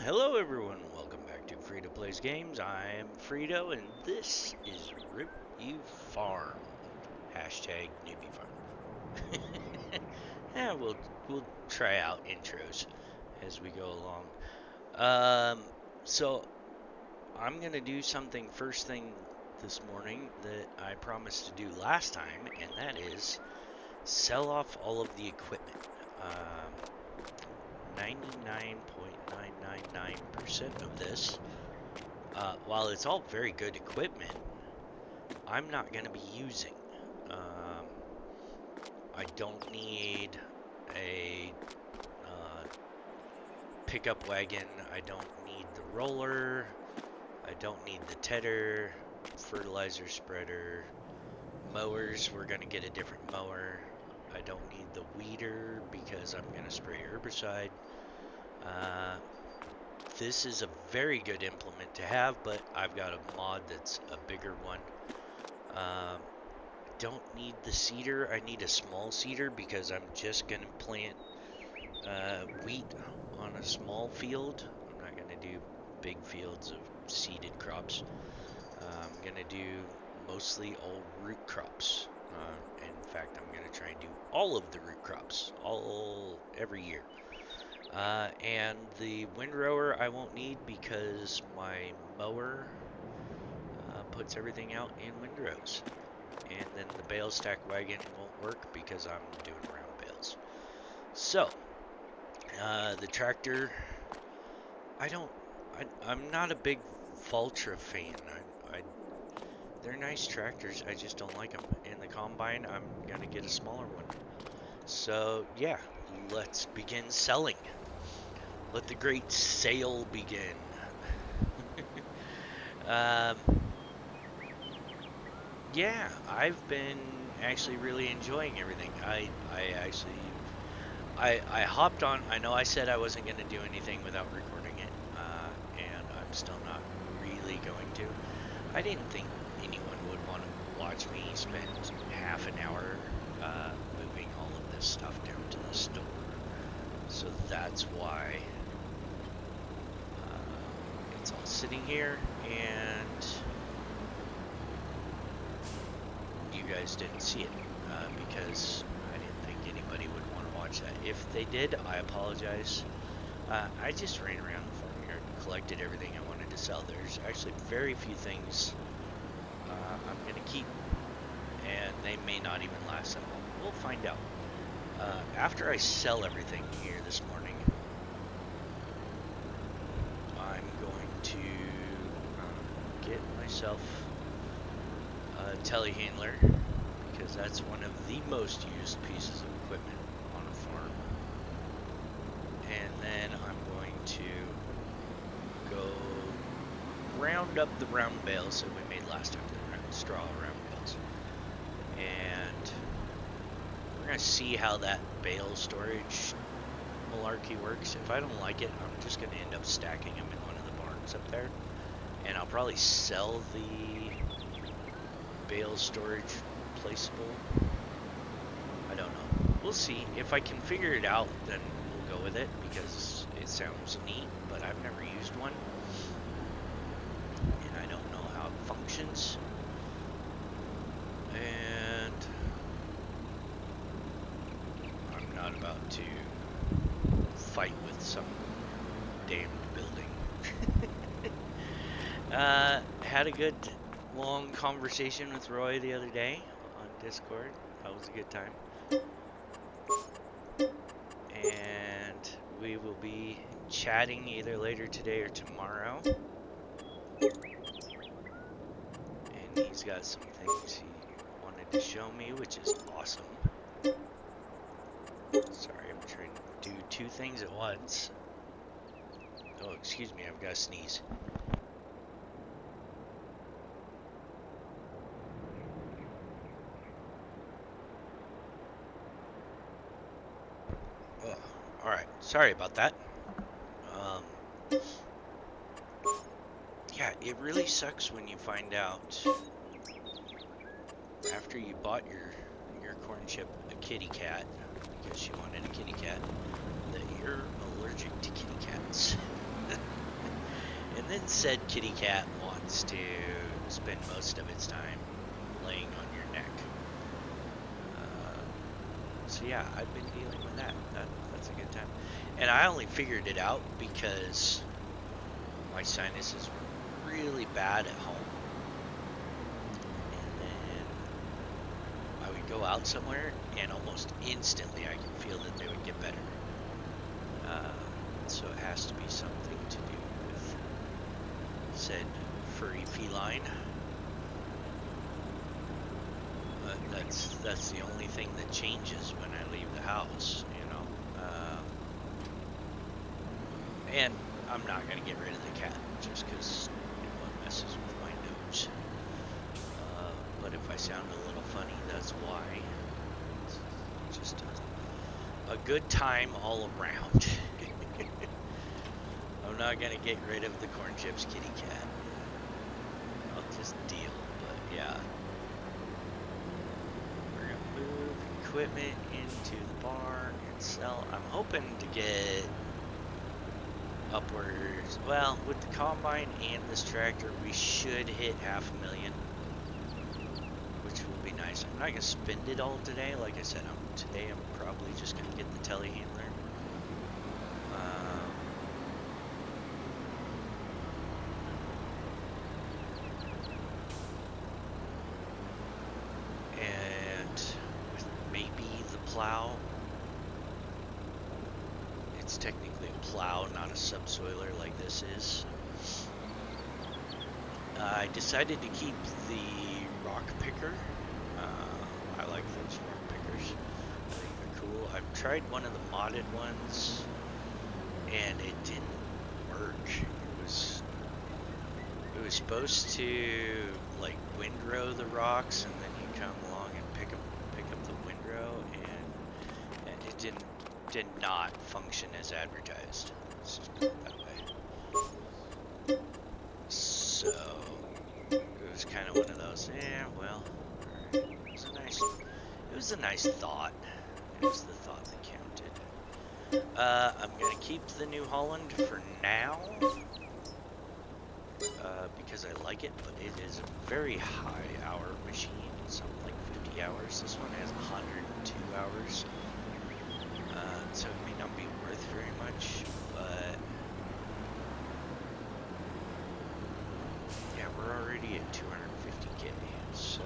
Hello everyone, welcome back to Frito Plays Games. I'm Frito and this is Riverview Farm. Hashtag Newbie Farm. Yeah, we'll try out intros as we go along. So I'm gonna do something first thing this morning that I promised to do last time, and that is sell off all of the equipment. 99.999% of this, while it's all very good equipment, I'm not going to be using. I don't need a pickup wagon. I don't need the roller. I don't need the tedder, fertilizer spreader, mowers. We're going to get a different mower. I don't need the weeder because I'm going to spray herbicide. This is a very good implement to have, but I've got a mod that's a bigger one. Don't need the seeder. I need a small seeder because I'm just going to plant wheat on a small field. I'm not going to do big fields of seeded crops. I'm going to do mostly all root crops. In fact, I'm going to try and do all of the root crops every year. And the windrower I won't need because my mower puts everything out in windrows. And then the bale stack wagon won't work because I'm doing round bales. So, the tractor, I'm not a big Valtra fan. They're nice tractors, I just don't like them. In the combine, I'm going to get a smaller one. So, yeah, let's begin selling. Let the great sale begin. Yeah, I've been actually really enjoying everything. I hopped on. I know I said I wasn't going to do anything without recording it, and I'm still not really going to. I didn't think anyone would want to watch me spend half an hour moving all of this stuff down to the store. So that's why it's all sitting here, and you guys didn't see it because I didn't think anybody would want to watch that. If they did, I apologize. I just ran around the farm here and collected everything I wanted to sell. There's actually very few things I'm going to keep, and they may not even last that long. We'll find out. After I sell everything here this morning, I'm going to get myself a telehandler, because that's one of the most used pieces of equipment on a farm. And then I'm going to go round up the round bales that we made last time, the straw round bales. And we're going to see how that bale storage malarkey works. If I don't like it, I'm just going to end up stacking them in one of the barns up there. And I'll probably sell the bale storage placeable. I don't know. We'll see. If I can figure it out, then we'll go with it because it sounds neat, but I've never used one. And I don't know how it functions. And I'm not about to fight with some damned building. Had a good long conversation with Roy the other day on Discord. That was a good time. And we will be chatting either later today or tomorrow. And he's got some things he wanted to show me, which is awesome. Sorry, I'm trying to do two things at once. Oh, excuse me, I've got to sneeze. Alright, sorry about that. Yeah, it really sucks when you find out after you bought your corn chip a kitty cat, because she wanted a kitty cat, that you're allergic to kitty cats. then said kitty cat wants to spend most of its time laying on your neck. So yeah, I've been dealing with that's a good time. And I only figured it out because my sinuses were really bad at home. And then I would go out somewhere and almost instantly I could feel that they would get better. So it has to be something to do with said furry feline. That's the only thing that changes when I leave the house, you know. And I'm not gonna get rid of the cat just because it messes with my nose. But if I sound a little funny, that's why. It's just a good time all around. I'm not gonna get rid of the corn chips kitty cat. I'll just deal, but yeah. We're gonna move equipment into the barn and sell. I'm hoping to get upwards. Well, with the combine and this tractor, we should hit $500,000, which will be nice. I'm not gonna spend it all today. Like I said, today I'm probably just gonna get the telehandler. Plow. It's technically a plow, not a subsoiler like this is. I decided to keep the rock picker. I like those rock pickers. I think they're cool. I've tried one of the modded ones and it didn't work. It was supposed to like windrow the rocks, and then you come along and pick up the windrow, and it did not function as advertised. Let's just put it that way. So it was kind of one of those. Yeah, well, alright. It was a nice thought. It was the thought that counted. I'm gonna keep the New Holland for now. Because I like it, but it is a very high hour machine, something like 50 hours. This one has 102 hours, so it may not be worth very much, but yeah, we're already at 250k, so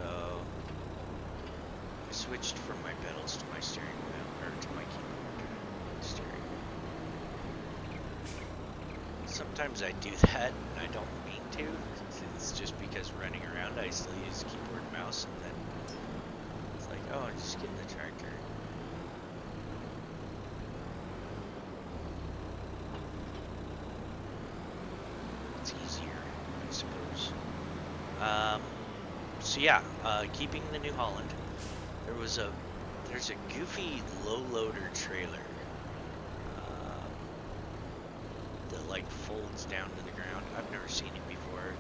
I switched from my pedals to my steering wheel, or to my keyboard steering wheel. Sometimes I do that, and I don't mean to. It's just because running around, I still use keyboard and mouse, and then it's like, oh, I'm just getting the tractor. It's easier, I suppose. So yeah, keeping the New Holland. There's a goofy low loader trailer. That like folds down to the ground. I've never seen it before.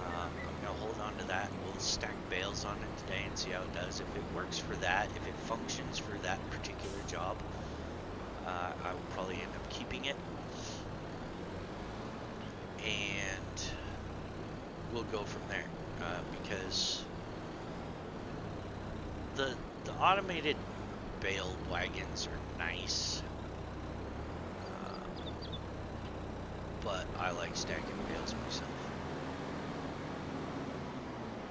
I'm gonna hold on to that. We'll stack bales on it today and see how it does. If it works for that, if it functions for that particular job, I will probably end up keeping it. And we'll go from there. Because the automated bale wagons are nice. But I like stacking bales myself.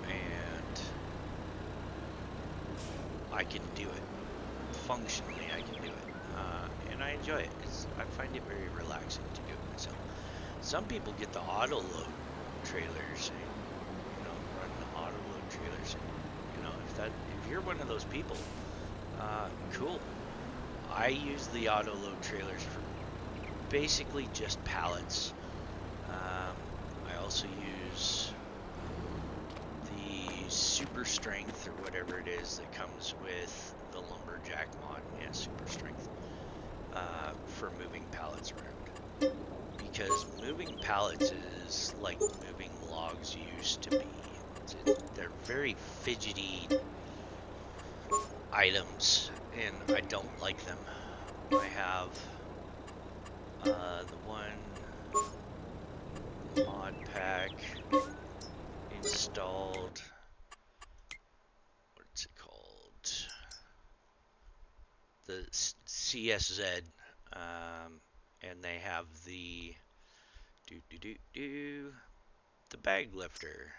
And I can do it. Functionally, I can do it. And I enjoy it. I find it very relaxing to do it myself. Some people get the auto load trailers, and, run the auto load trailers. And, if you're one of those people, cool. I use the auto load trailers for basically just pallets. I also use the super strength, or whatever it is that comes with the lumberjack mod. Yeah, super strength. For moving pallets around. Because moving pallets is like moving logs used to be. They're very fidgety items, and I don't like them. I have the one mod pack installed. What's it called? The CSZ, and they have the the bag lifter.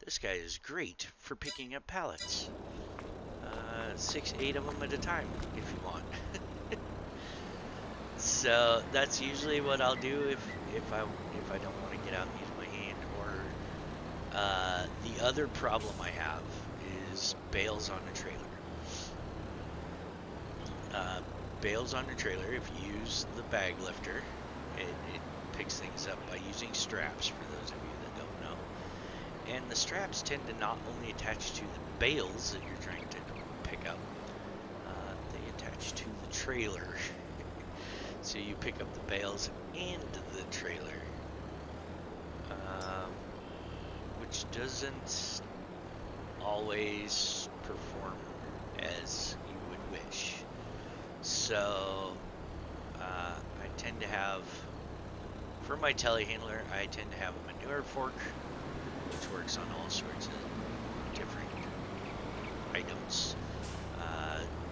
This guy is great for picking up pallets. 6, 8 of them at a time, if you want. So that's usually what I'll do if I don't want to get out and use my hand. Or the other problem I have is bales on a trailer. Bales on a trailer, if you use the bag lifter, it picks things up by using straps, for those of you that don't know. And the straps tend to not only attach to the bales that you're trying to pick up, they attach to the trailer. So you pick up the bales and the trailer, which doesn't always perform as you would wish. So I tend to have, for my telehandler, I tend to have a manure fork, which works on all sorts of different items.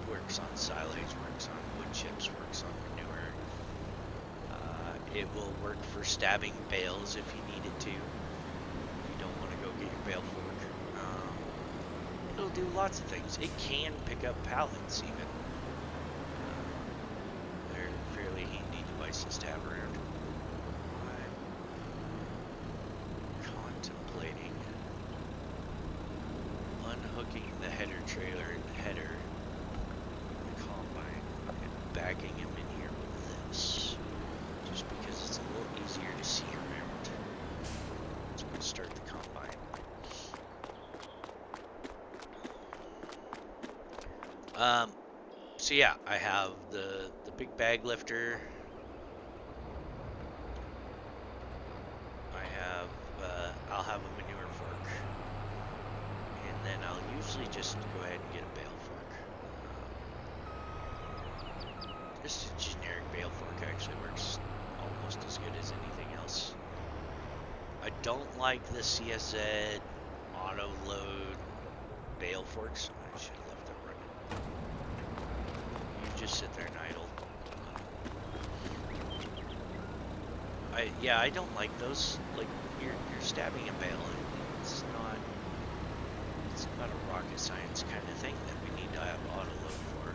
Works on silage, works on wood chips, works on manure. It will work for stabbing bales if you need it to. If you don't want to go get your bale fork. It'll do lots of things. It can pick up pallets even. They're fairly handy devices to have around. I'm contemplating unhooking the header trailer and the header of the combine and bagging him in here with this. Just because it's a little easier to see around. So we'll start the combine. So yeah, I have the big bag lifter. I'll have a manure fork, and then I'll usually just go ahead and get a bale fork. Just a generic bale fork actually works almost as good as anything else. I don't like the CSZ auto load bale forks. I should have left them running. You just sit there and idle. I don't like those. Like you're stabbing a bale. It's not a rocket science kind of thing that we need to have auto load for.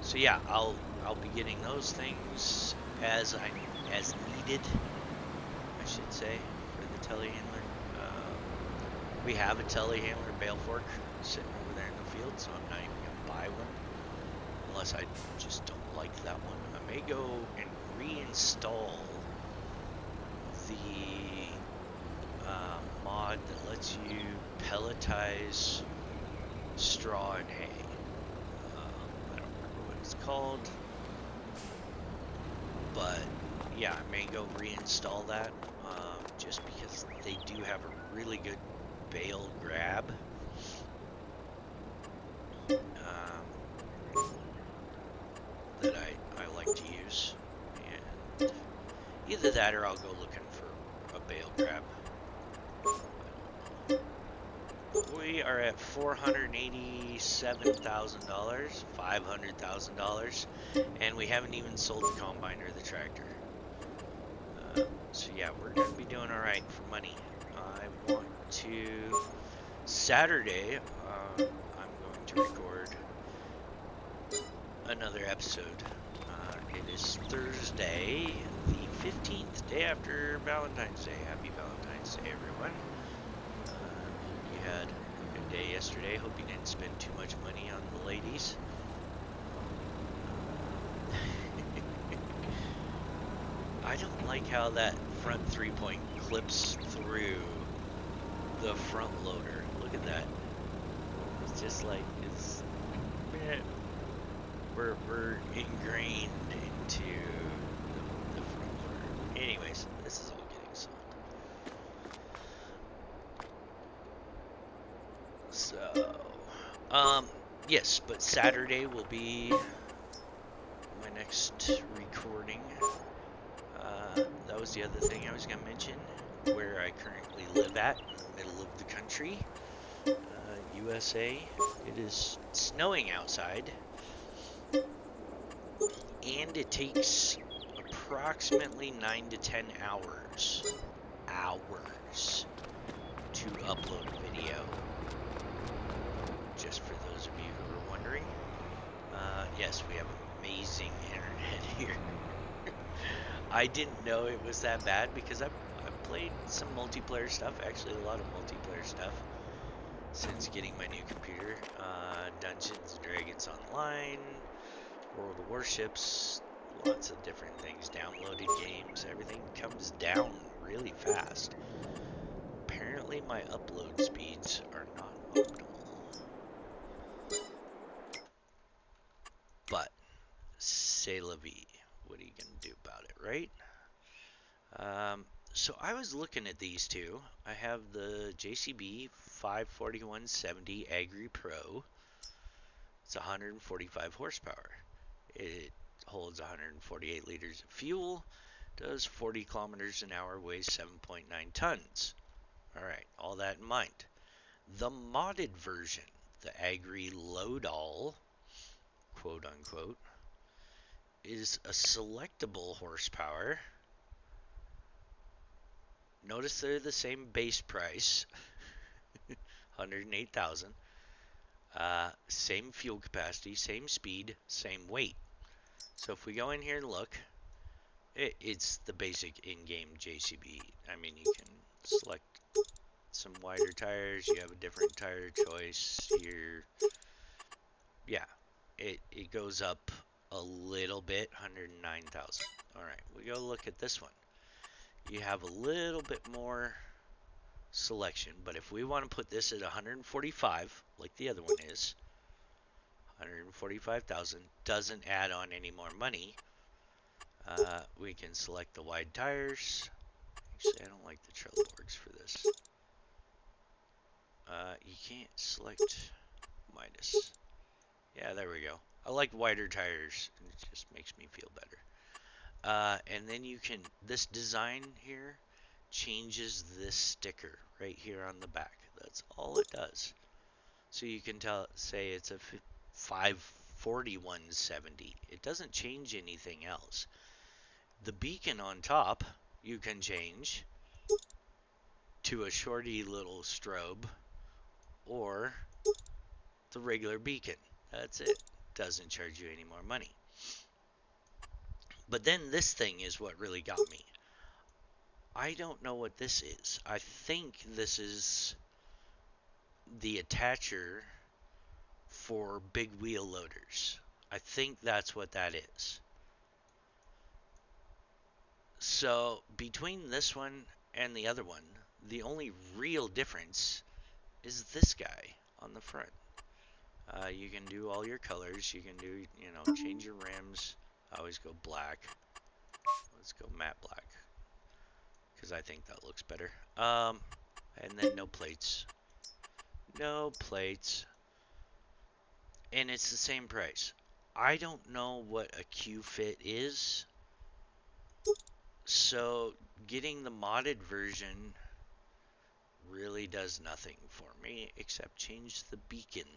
So yeah, I'll be getting those things as needed, I should say, for the telehandler. We have a telehandler bale fork sitting over there in the field, so I'm not even gonna buy one unless I just don't like that one. I may go and reinstall the mod that lets you pelletize straw and hay. I don't remember what it's called, but yeah, I may go reinstall that just because they do have a really good bale grab. That I like to use, and either that or I'll go looking for a bale grab. We are at $487,000, $500,000, and we haven't even sold the combine or the tractor. So yeah, we're going to be doing all right for money. I want to, Saturday, I'm going to record another episode. It is Thursday, the 15th, day after Valentine's Day. Happy Valentine's Day, everyone. Hope you had a good day yesterday. Hope you didn't spend too much money on the ladies. I don't like how that front 3-point clips through the front loader. Look at that. It's just like, we're ingrained into the front loader. Anyways, this is all getting sold. So, yes, but Saturday will be my next recording. That was the other thing I was going to mention. Where I currently live at, in the middle of the country, USA. It is snowing outside, and it takes approximately 9 to 10 hours to upload a video. Just for those of you who are wondering. Yes, we have amazing internet here. I didn't know it was that bad because I've played some multiplayer stuff, actually a lot of multiplayer stuff, since getting my new computer. Dungeons and Dragons Online, World of Warships, lots of different things, downloaded games, everything comes down really fast. Apparently my upload speeds are not optimal. But, c'est la vie. What are you going to do about it, right? So I was looking at these two. I have the JCB 54170 Agri Pro. It's 145 horsepower. It holds 148 liters of fuel, does 40 kilometers an hour, weighs 7.9 tons. Alright, all that in mind. The modded version, the Agri Low-Doll, quote unquote, is a selectable horsepower. Notice they're the same base price, 108,000. Same fuel capacity, same speed, same weight. So if we go in here and look, it's the basic in-game JCB. I mean, you can select some wider tires. You have a different tire choice here. Yeah, it goes up a little bit, 109,000. All right, we go look at this one. You have a little bit more selection, but if we want to put this at 145, like the other one is, 145,000, doesn't add on any more money. We can select the wide tires. Actually, I don't like the trail boards for this. You can't select Midas. Yeah, there we go. I like wider tires. It just makes me feel better. And then you can, this design here changes this sticker right here on the back. That's all it does. So you can say it's a 54170. It doesn't change anything else. The beacon on top you can change to a shorty little strobe or the regular beacon. That's it. Doesn't charge you any more money. But then this thing is what really got me. I don't know what this is. I think this is the attacher for big wheel loaders. I think that's what that is. So between this one and the other one, the only real difference is this guy on the front. You can do all your colors. You can do, change your rims. I always go black. Let's go matte black, because I think that looks better. And then no plates. No plates. And it's the same price. I don't know what a Q-Fit is. So getting the modded version really does nothing for me except change the beacon.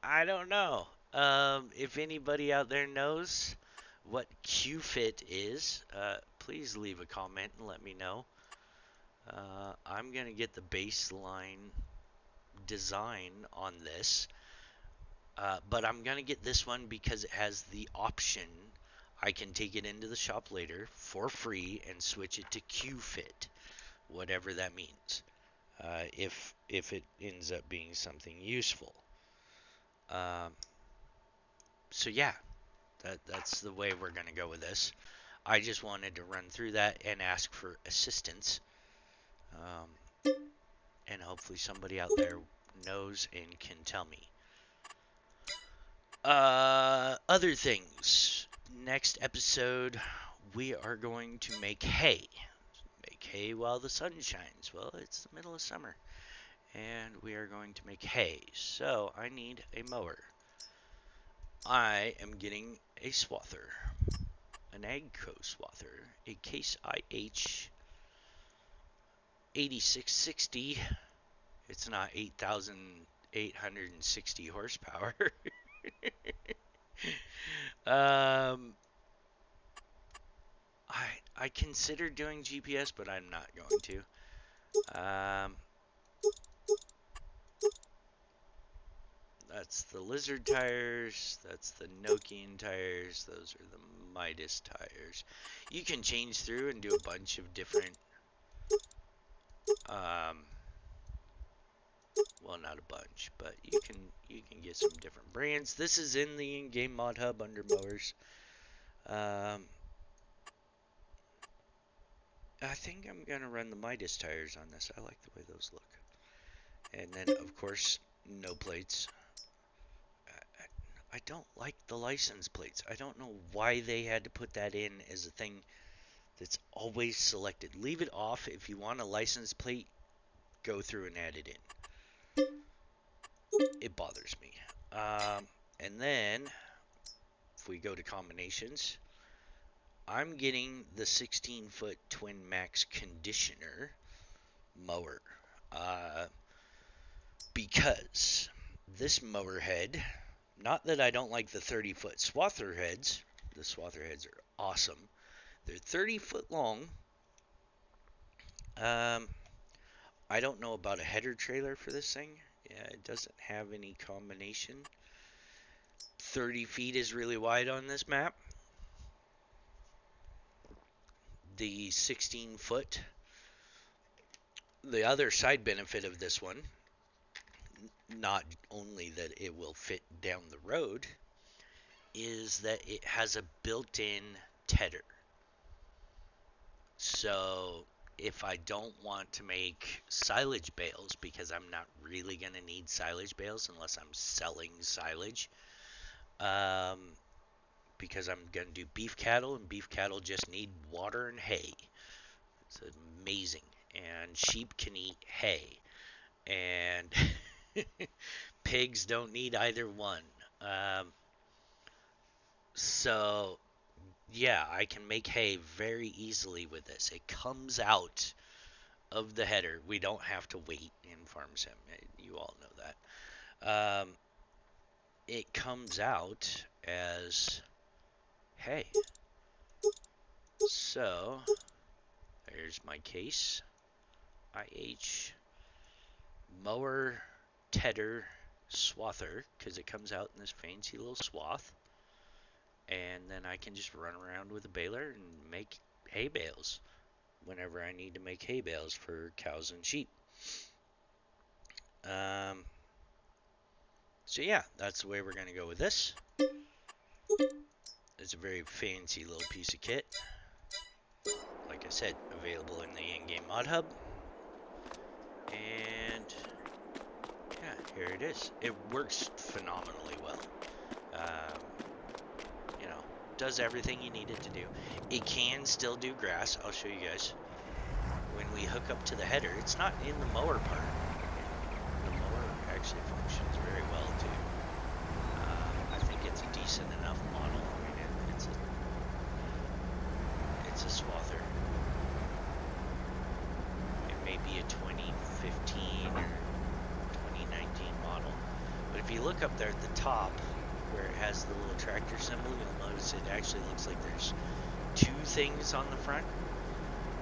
I don't know. If anybody out there knows what Q-Fit is, please leave a comment and let me know. I'm going to get the baseline design on this. But I'm going to get this one because it has the option. I can take it into the shop later for free and switch it to Q-Fit, whatever that means, if it ends up being something useful. So yeah, that's the way we're going to go with this. I just wanted to run through that and ask for assistance. And hopefully somebody out there knows and can tell me. Other things. Next episode, we are going to make hay. Make hay while the sun shines. Well, it's the middle of summer. And we are going to make hay. So, I need a mower. I am getting a swather, an Agco swather, a Case IH 8660. It's not 8,860 horsepower. um, I consider doing GPS, but I'm not going to. That's the Lizard tires. That's the Nokian tires. Those are the Midas tires. You can change through and do a bunch of different. Well, not a bunch, but you can get some different brands. This is in the in-game mod hub under mowers. I think I'm gonna run the Midas tires on this. I like the way those look. And then, of course, no plates. I don't like the license plates. I don't know why they had to put that in as a thing that's always selected. Leave it off. If you want a license plate, go through and add it in. It bothers me. And then, if we go to combinations, I'm getting the 16-foot Twin Max Conditioner mower. Because this mower head, not that I don't like the 30-foot swather heads. The swather heads are awesome. They're 30-foot long. I don't know about a header trailer for this thing. Yeah, it doesn't have any combination. 30 feet is really wide on this map. The 16-foot, the other side benefit of this one, not only that it will fit down the road, is that it has a built-in tedder. So if I don't want to make silage bales, because I'm not really going to need silage bales unless I'm selling silage, because I'm going to do beef cattle, and beef cattle just need water and hay. It's amazing. And sheep can eat hay. And pigs don't need either one. So, yeah, I can make hay very easily with this. It comes out of the header. We don't have to wait in farm sim. You all know that. It comes out as hay. So, there's my Case IH mower tedder swather, because it comes out in this fancy little swath. And then I can just run around with a baler and make hay bales whenever I need to make hay bales for cows and sheep. So yeah, that's the way we're going to go with this. It's a very fancy little piece of kit. Like I said, available in the in-game mod hub. And yeah, here it is. It works phenomenally well. You know, does everything you need it to do. It can still do grass. I'll show you guys. When we hook up to the header, it's not in the mower part. The mower actually functions very well too. I think it's a decent enough model. I mean, it's a swather. It may be a 2015 or 2019 model, but if you look up there at the top where it has the little tractor symbol, you'll notice it actually looks like there's two things on the front.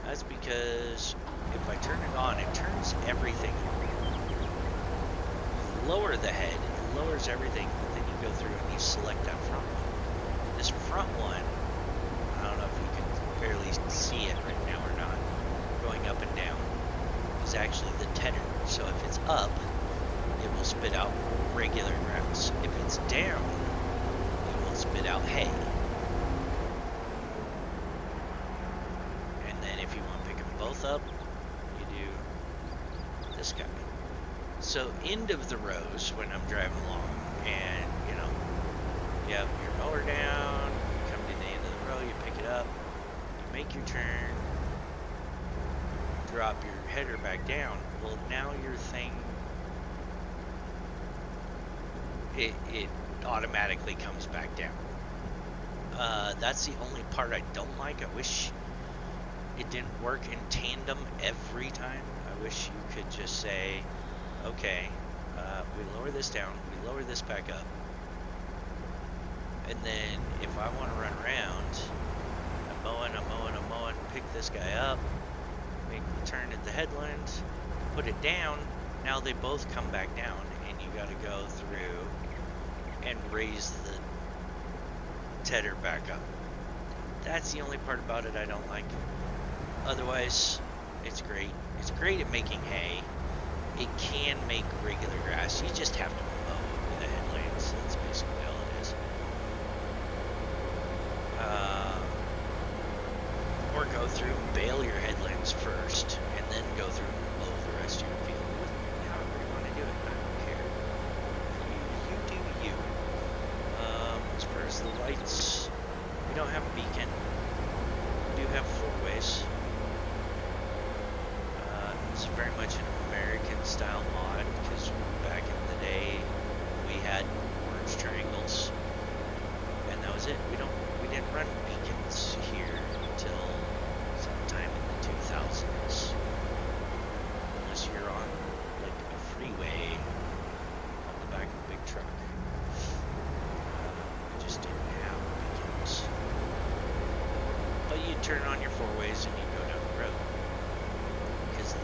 That's because if I turn it on, it turns everything on. You lower the head, it lowers everything, but then you go through and you select that front one. This front one, I don't know if you can barely see it right now or not, going up and down, is actually the tedder. So if it's up, it will spit out regular grass. If it's down, it will spit out hay. Both up, you do this guy. So end of the rows when I'm driving along, and you know, you have your mower down, you come to the end of the row, you pick it up, you make your turn, drop your header back down. Well, now your thing, it automatically comes back down. That's the only part I don't like. I wish it didn't work in tandem every time. I wish you could just say, okay, we lower this down, we lower this back up, and then if I want to run around, I'm mowing, pick this guy up, make the turn at the headland, put it down, now they both come back down, and you got to go through and raise the tedder back up. That's the only part about it I don't like. Otherwise, it's great. It's great at making hay. It can make regular grass. You just have to mow the headlands. That's basically all it is. Or go through and bale your headlands first, and then go through and mow the rest of your field. However you want to do it, I don't care. You do you. As far as the lights, we don't have a beacon. We do have four-ways. It's very much an American-style mod, because back in the day, we had orange triangles, and that was it. We didn't run beacons here until sometime in the 2000s, unless you're on like a freeway on the back of a big truck. We just didn't have beacons, but you'd turn on your four-ways and you'd go down the road.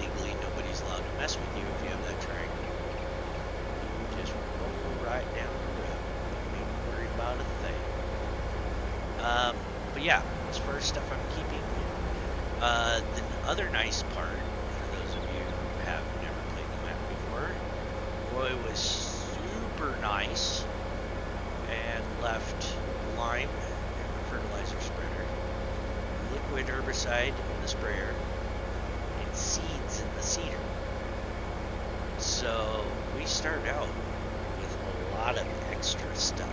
Legally, nobody's allowed to mess with you if you have that triangle. You just roll right down the road. Don't even worry about a thing. But yeah, as far as stuff I'm keeping, the other nice part, for those of you who have never played the map before, boy, it was super nice, and left lime and the fertilizer spreader, liquid herbicide in the sprayer, seeds in the seeder. So we started out with a lot of extra stuff.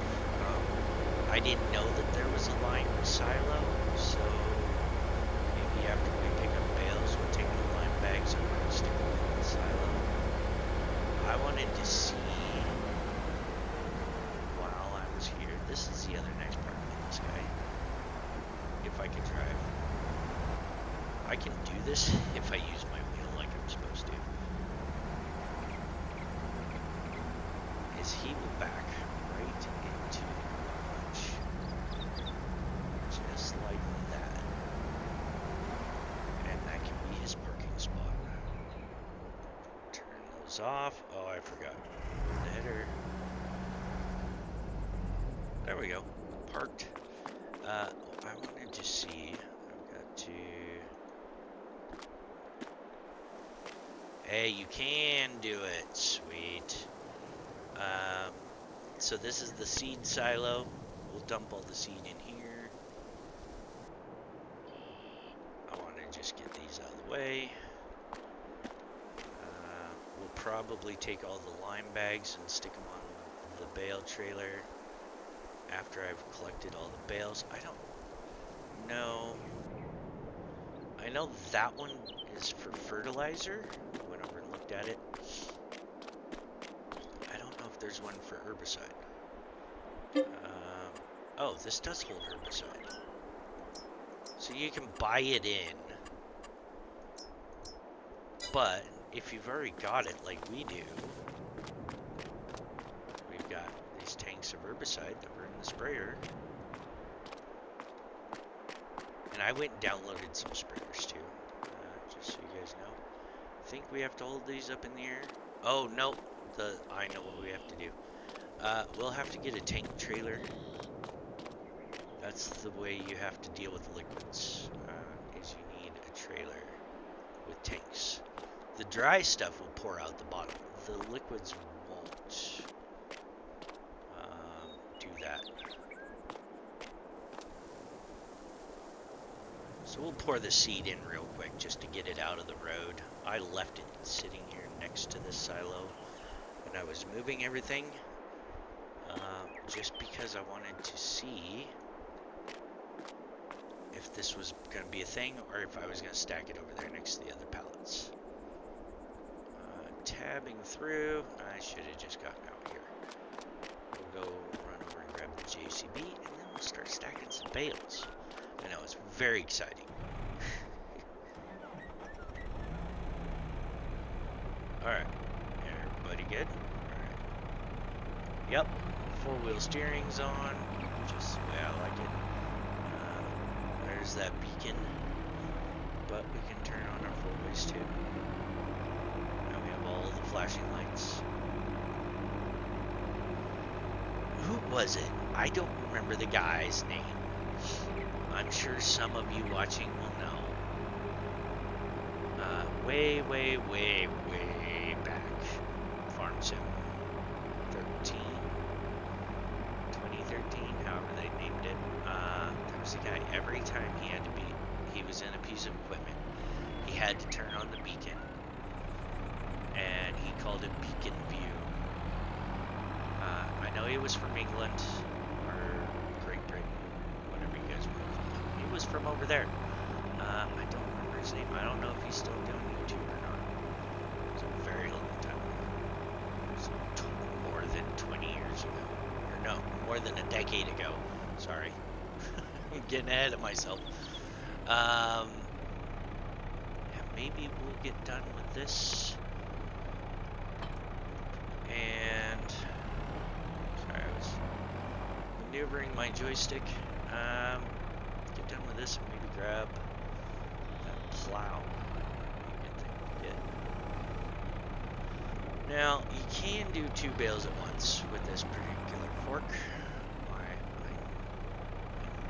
I didn't know that there was a lime silo, so maybe after we pick up bales, we'll take the lime bags and we'll stick them in the silo. I wanted to see, while I was here, this is the other next part of this guy, if I could drive. I can do this if I use my wheel like I'm supposed to. Is he will back right into the garage. Just like that. And that can be his parking spot. Turn those off. Oh, I forgot. The header. There we go. Parked. I wanted to see. I've got to... Hey, you can do it. Sweet. So this is the seed silo. We'll dump all the seed in here. I want to just get these out of the way. We'll probably take all the lime bags and stick them on the bale trailer after I've collected all the bales. I don't know. I know that one is for fertilizer. I went over and looked at it. I don't know if there's one for herbicide. Oh, this does hold herbicide. So you can buy it in. But if you've already got it like we do, we've got these tanks of herbicide that were in the sprayer. And I went and downloaded some sprayers too, just so you guys know. I think we have to hold these up in the air. Oh, no, I know what we have to do. We'll have to get a tank trailer. That's the way you have to deal with liquids, is you need a trailer with tanks. The dry stuff will pour out the bottom. The liquids won't do that. So we'll pour the seed in real quick just to get it out of the road. I left it sitting here next to this silo when I was moving everything, just because I wanted to see if this was going to be a thing or if I was going to stack it over there next to the other pallets. Tabbing through, I should have just gotten out here. We'll go run UCB, and then we'll start stacking some bales. I know, it's very exciting. Alright, everybody good? Alright. Yep, 4-wheel steering's on, just the way I like it. There's that beacon, but we can turn on our 4-ways too. Now we have all the flashing lights. Who was it? I don't remember the guy's name. I'm sure some of you watching will know. Way back. Farm Sim 2013, however they named it. There was a guy, every time he was in a piece of equipment, he had to turn on the beacon, and he called it Beacon View. I know he was from England, or Great Britain, whatever you guys want to call it. He was from over there. I don't remember his name. I don't know if he's still doing YouTube or not. It was a very long time ago. It was more than 20 years ago. Or no, more than a decade ago. Sorry. I'm getting ahead of myself. Yeah, maybe we'll get done with this. And sorry, I was maneuvering my joystick. Get done with this and maybe grab that plow. Good thing to get. Now, you can do 2 bales at once with this particular fork. I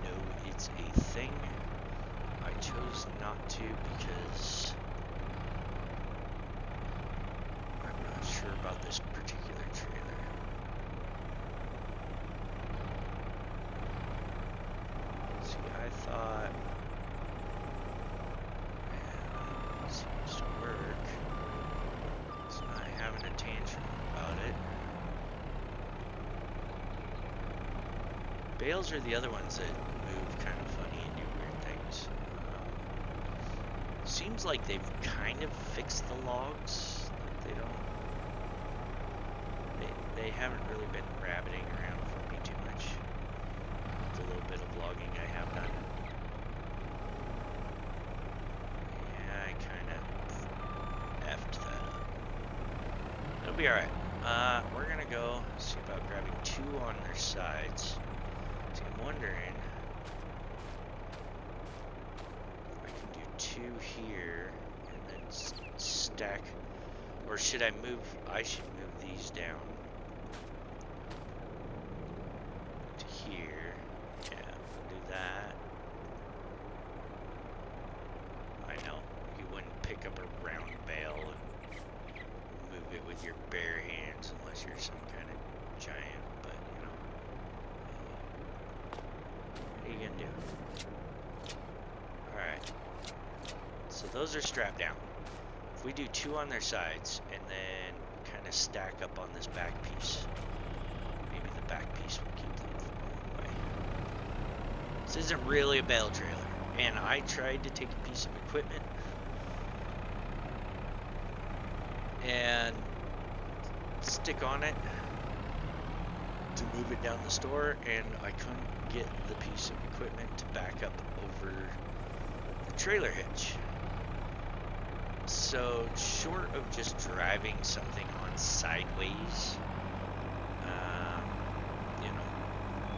know it's a thing. I chose not to because I'm not sure about this particular trailer. See, I thought it seems to work. It's not having a tantrum about it. Bales are the other ones that move kind of funny and do weird things. Seems like they've kind of fixed the logs. They don't. They haven't really been rabbiting around for me too much. The little bit of logging I have done. Yeah, I kind of effed that up. It'll be alright. We're gonna go see about grabbing 2 on their sides. See, I'm wondering if I can do 2 here and then stack, or should I move? I should move these down to here. Yeah, we'll do that. I know you wouldn't pick up a round bale and move it with your bare hands unless you're some kind of giant, but you know, what are you gonna do? Alright, so those are strapped down. If we do 2 on their sides and then kind of stack up on this back piece, maybe the back piece will keep them from going away. This isn't really a bale trailer, and I tried to take a piece of equipment and stick on it to move it down the store, and I couldn't get the piece of equipment to back up over the trailer hitch. So short of just driving something on sideways, you know,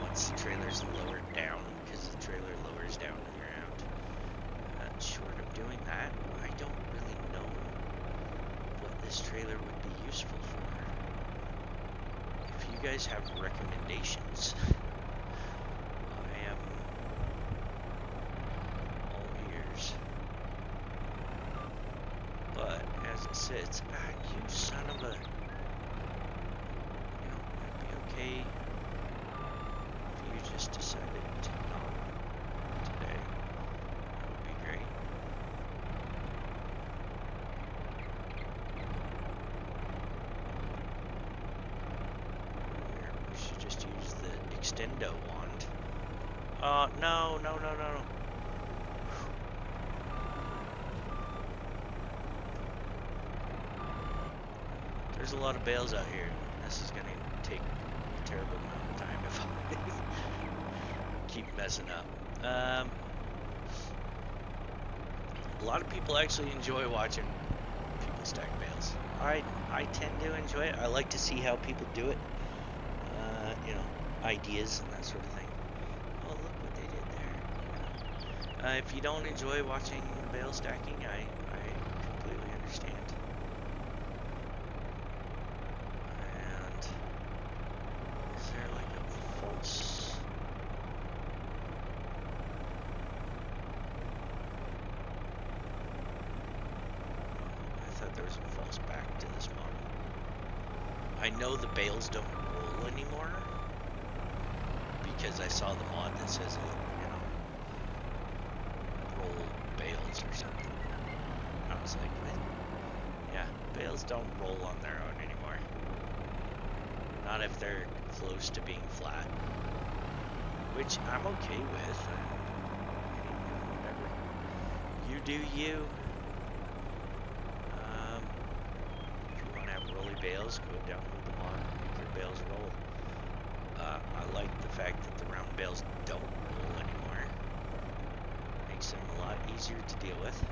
once the trailer's lowered down, because the trailer lowers down to the ground, short of doing that, I don't really know what this trailer would be useful for. If you guys have recommendations, I am all ears. But as it sits, you son of a, you know, it'd be okay if you just decided to not today. That would be great. We should just use the extendo wand. No. There's a lot of bales out here. This is going to take a terrible amount of time if I messing up. A lot of people actually enjoy watching people stack bales. I tend to enjoy it. I like to see how people do it. You know, ideas and that sort of thing. Oh, look what they did there. If you don't enjoy watching bale stacking, I completely understand. And is there like a false? I thought there was a false back to this model. I know the bales don't roll anymore because I saw the mod that says, you know, roll bales or something. I was like, what? Yeah, bales don't roll on their own anymore. Not if they're close to being flat, which I'm okay with. Whatever. You do you. If you want to have rolly bales, go download the mod, make your bales roll. I like the fact that the round bales don't roll anymore. Makes them a lot easier to deal with.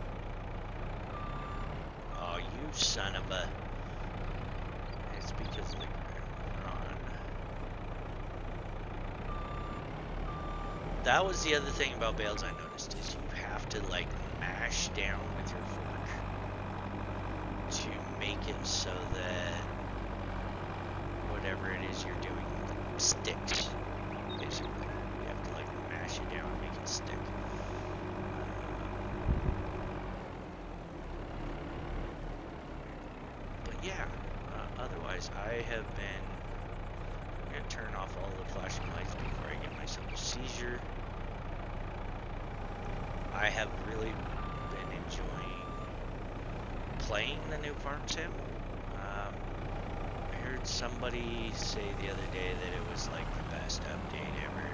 Oh, you son of a... It's because of the run. That was the other thing about bales I noticed, is you have to like mash down with your fork to make it so that whatever it is you're doing sticks, basically. You have to like mash it down and make it stick. But yeah, otherwise I have been... I'm going to turn off all the flashing lights before I get myself a seizure. I have really been enjoying playing the new farm sim. I heard somebody say the other day that it was like the best update ever.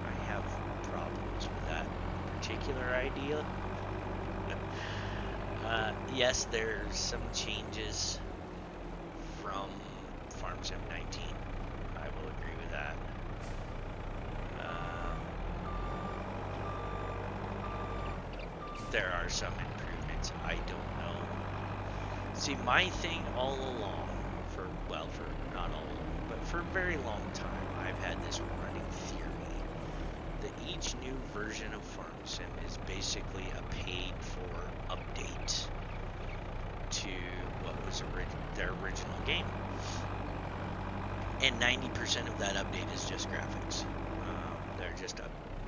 I have problems with that particular idea. Yes, there's some changes from Farm Sim 19. I will agree with that. There are some improvements. I don't know. See, my thing all along, for not all along, but for a very long time, I've had this running theory that each new version of Farm Sim is basically a paid-for update to what was their original game. And 90% of that update is just graphics. They're just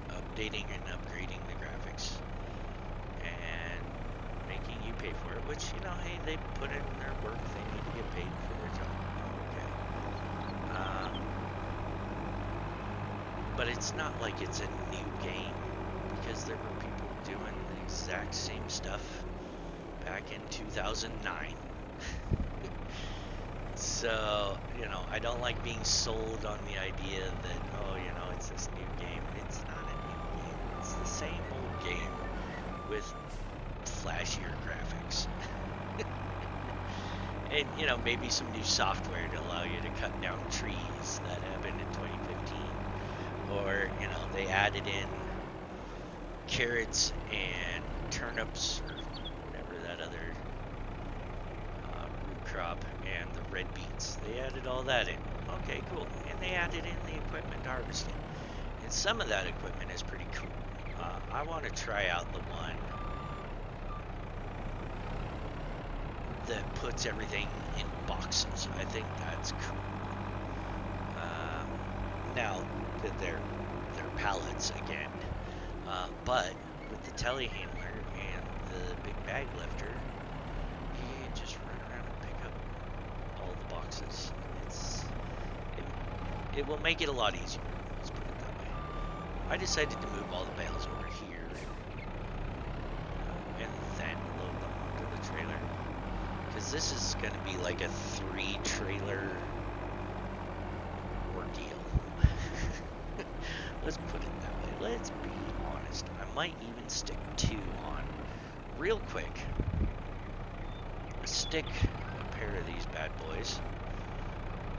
updating and upgrading the graphics and making you pay for it, which, you know, hey, they put in their work, they need to get paid for their job. Okay. But it's not like it's a new game, because there were people doing the exact same stuff back in 2009. So, you know, I don't like being sold on the idea that, oh, you know, it's this new game. It's not a new game. It's the same old game with flashier graphics. And, you know, maybe some new software to allow you to cut down trees. That happened in 2015. Or, you know, they added in carrots and turnips, or whatever that other root crop, and the red beets. They added all that in. Okay, cool. And they added in the equipment to harvest it. And some of that equipment is pretty cool. I want to try out the one that puts everything in boxes. I think that's cool. Now that they're pallets again, but with the telehandler and the big bag lifter, you can just run around and pick up all the boxes. It will make it a lot easier. Let's put it that way. I decided to move all the bales over here and then load them onto the trailer, because this is going to be like a 3-trailer ordeal. Let's put it that way. Let's be honest. I might even stick 2 on. Real quick, stick a pair of these bad boys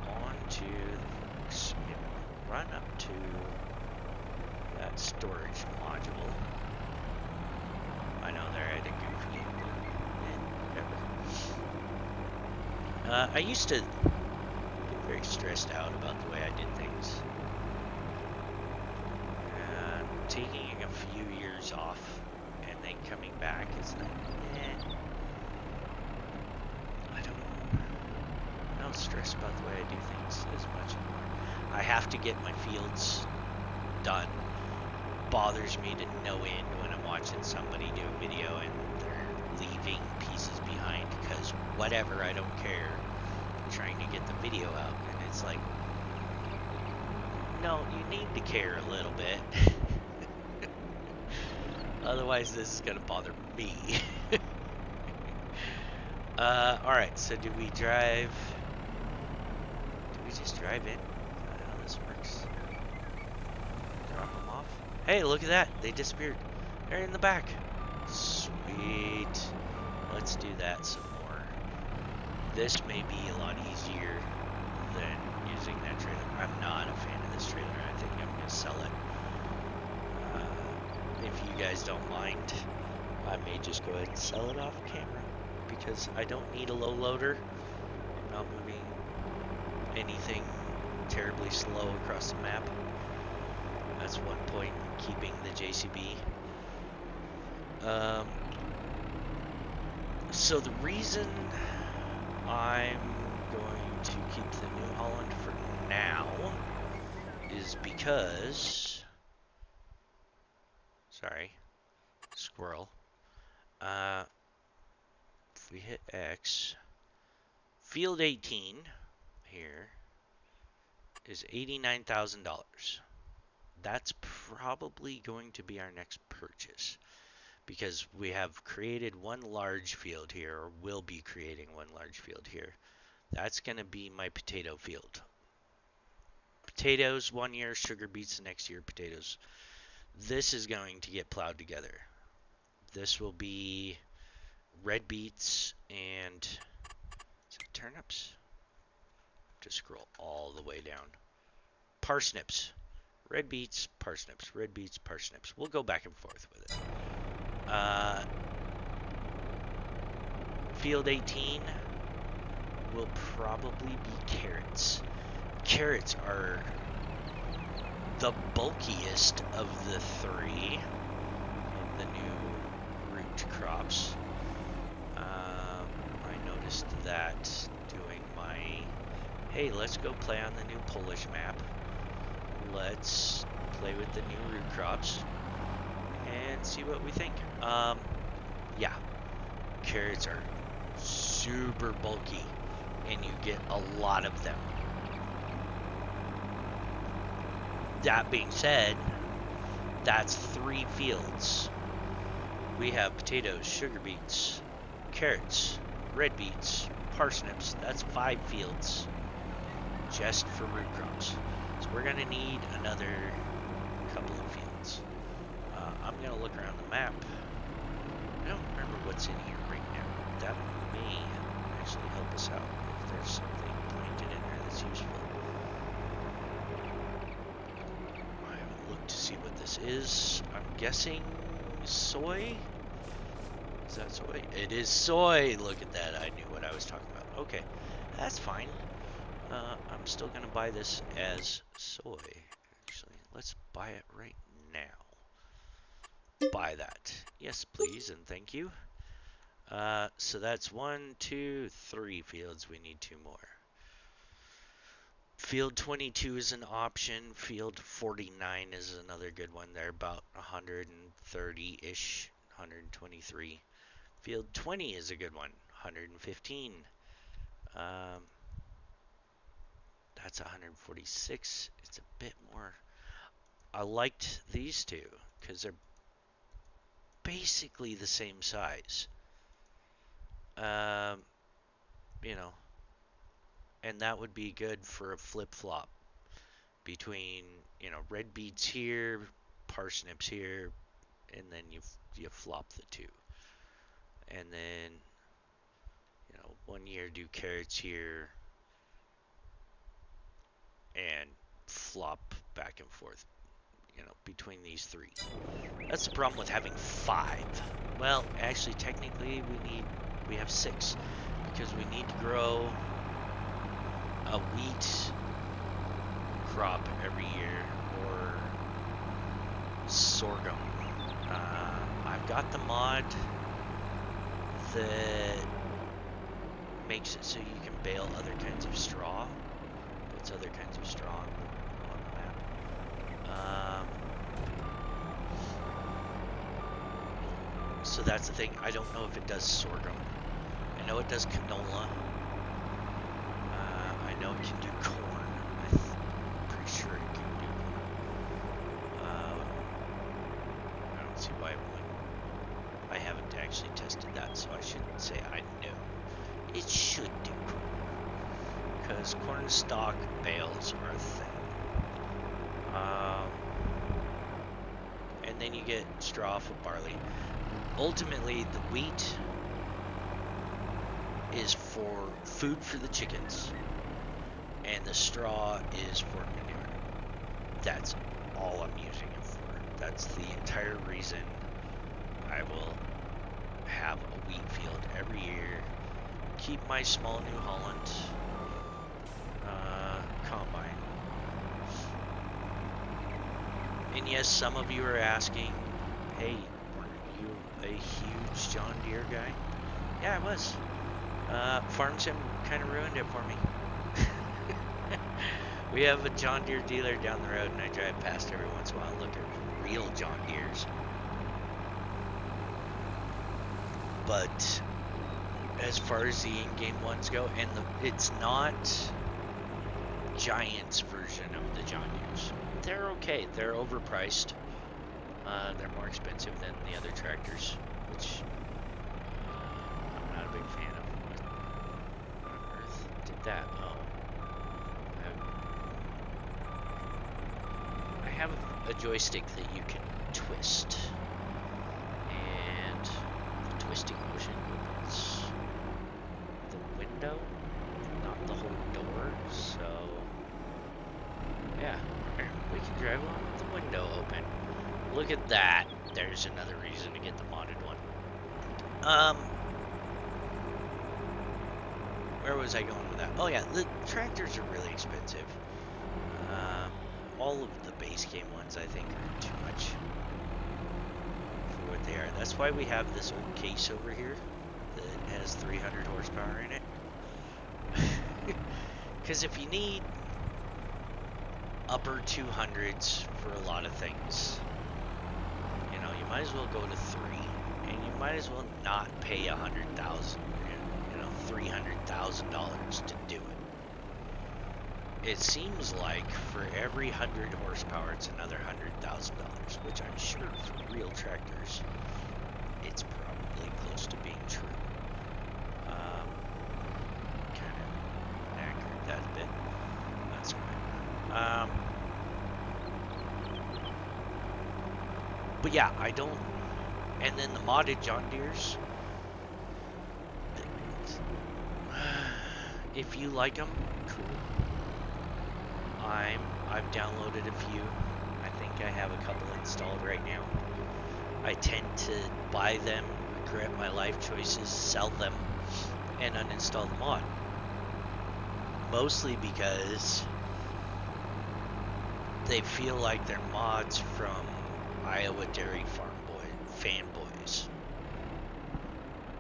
onto the forks. run up to that storage module. I know they're at a goofy, whatever. I used to get very stressed out about the way I did things. Taking a few years off and then coming back is like, I don't know. I'm not stressed about the way I do things as much anymore. I have to get my fields done. Bothers me to no end when I'm watching somebody do a video and they're leaving pieces behind because whatever, I don't care. I'm trying to get the video out, and it's like, no, you need to care a little bit. Otherwise, this is gonna bother me. Alright, so do we drive? Do we just drive in? I don't know how this works. Drop them off. Hey, look at that. They disappeared. They're in the back. Sweet. Let's do that some more. This may be a lot easier than using that trailer. I'm not a fan of this trailer. I think I'm going to sell it. If you guys don't mind, I may just go ahead and sell it off camera because I don't need a low loader. I'm not moving anything terribly slow across the map. That's one point in keeping the JCB. So the reason I'm going to keep the New Holland for now is because, sorry, squirrel. If we hit X, field 18 here is $89,000. That's probably going to be our next purchase because we have created one large field here, or will be creating one large field here. That's going to be my potato field. Potatoes 1 year, sugar beets the next year, potatoes. This is going to get plowed together. This will be red beets and turnips. Just scroll all the way down. Parsnips. Red beets, parsnips. Red beets, parsnips. We'll go back and forth with it. Field 18 will probably be carrots. Carrots are the bulkiest of the three in the new root crops. I noticed that doing my, hey, let's go play on the new Polish map. Let's play with the new root crops and see what we think. Yeah, carrots are super bulky and you get a lot of them. That being said, that's 3 fields. We have potatoes, sugar beets, carrots, red beets, parsnips. That's 5 fields just for root crops. So we're going to need another couple of fields. I'm going to look around the map. I don't remember what's in here right now. That may actually help us out if there's something pointed in there that's useful. I haven't looked to see what this is. I'm guessing soy? Is that soy? It is soy! Look at that. I knew what I was talking about. Okay, that's fine. I'm still going to buy this as soy. Actually, let's buy it right now. Buy that. Yes, please, and thank you. So that's 1, 2, 3 fields. We need 2 more. Field 22 is an option. Field 49 is another good one. They're about 130-ish, 123. Field 20 is a good one, 115. That's 146. It's a bit more. I liked these two because they're basically the same size. You know, and that would be good for a flip-flop between, you know, red beets here, parsnips here, and then you flop the two. And then, you know, 1 year do carrots here and flip-flop back and forth, between these three. That's the problem with having 5. Well, actually, technically, we have 6 because we need to grow a wheat crop every year or sorghum. I've got the mod that makes it so you can bale other kinds of straw. Puts other kinds of straw on the map. So that's the thing. I don't know if it does sorghum. I know it does canola. I know it can do corn. I'm pretty sure it can do corn. I don't see why it wouldn't. I haven't actually tested that, so I shouldn't say I know. It should do corn. Because corn stalk bales are a thing. And then you get straw for barley. Ultimately, the wheat is for food for the chickens, and the straw is for manure. That's all I'm using it for. That's the entire reason I will have a wheat field every year. Keep my small New Holland combine. And yes, some of you are asking, hey, weren't you a huge John Deere guy? Yeah, I was. Farm Sim kind of ruined it for me. We have a John Deere dealer down the road, and I drive past every once in a while and look at real John Deeres. But as far as the in-game ones go, and it's not Giant's version of the John Deeres. They're okay. They're overpriced. They're more expensive than the other tractors, which I'm not a big fan of. What on earth did that? Oh. I have a joystick that you can twist. And the twisting motion opens the window, not the whole door, so yeah, we can drive along with the window open. Look at that. There's another reason to get the modded one. Where was I going with that? Oh yeah, the tractors are really expensive. All of the base game ones, I think, are too much for what they are. That's why we have this old case over here that has 300 horsepower in it. Because if you need upper 200s for a lot of things, you might as well go to 3, and you might as well not pay $300,000 to do it. It seems like for every 100 horsepower, it's another $100,000, which I'm sure for real tractors, it's probably close to being true. Kind of accurate that a bit. That's fine. But yeah, I don't. And then the modded John Deeres. If you like them, cool. I've downloaded a few. I think I have a couple installed right now. I tend to buy them, regret my life choices, sell them, and uninstall the mod. Mostly because they feel like they're mods from Iowa Dairy Farm fanboys.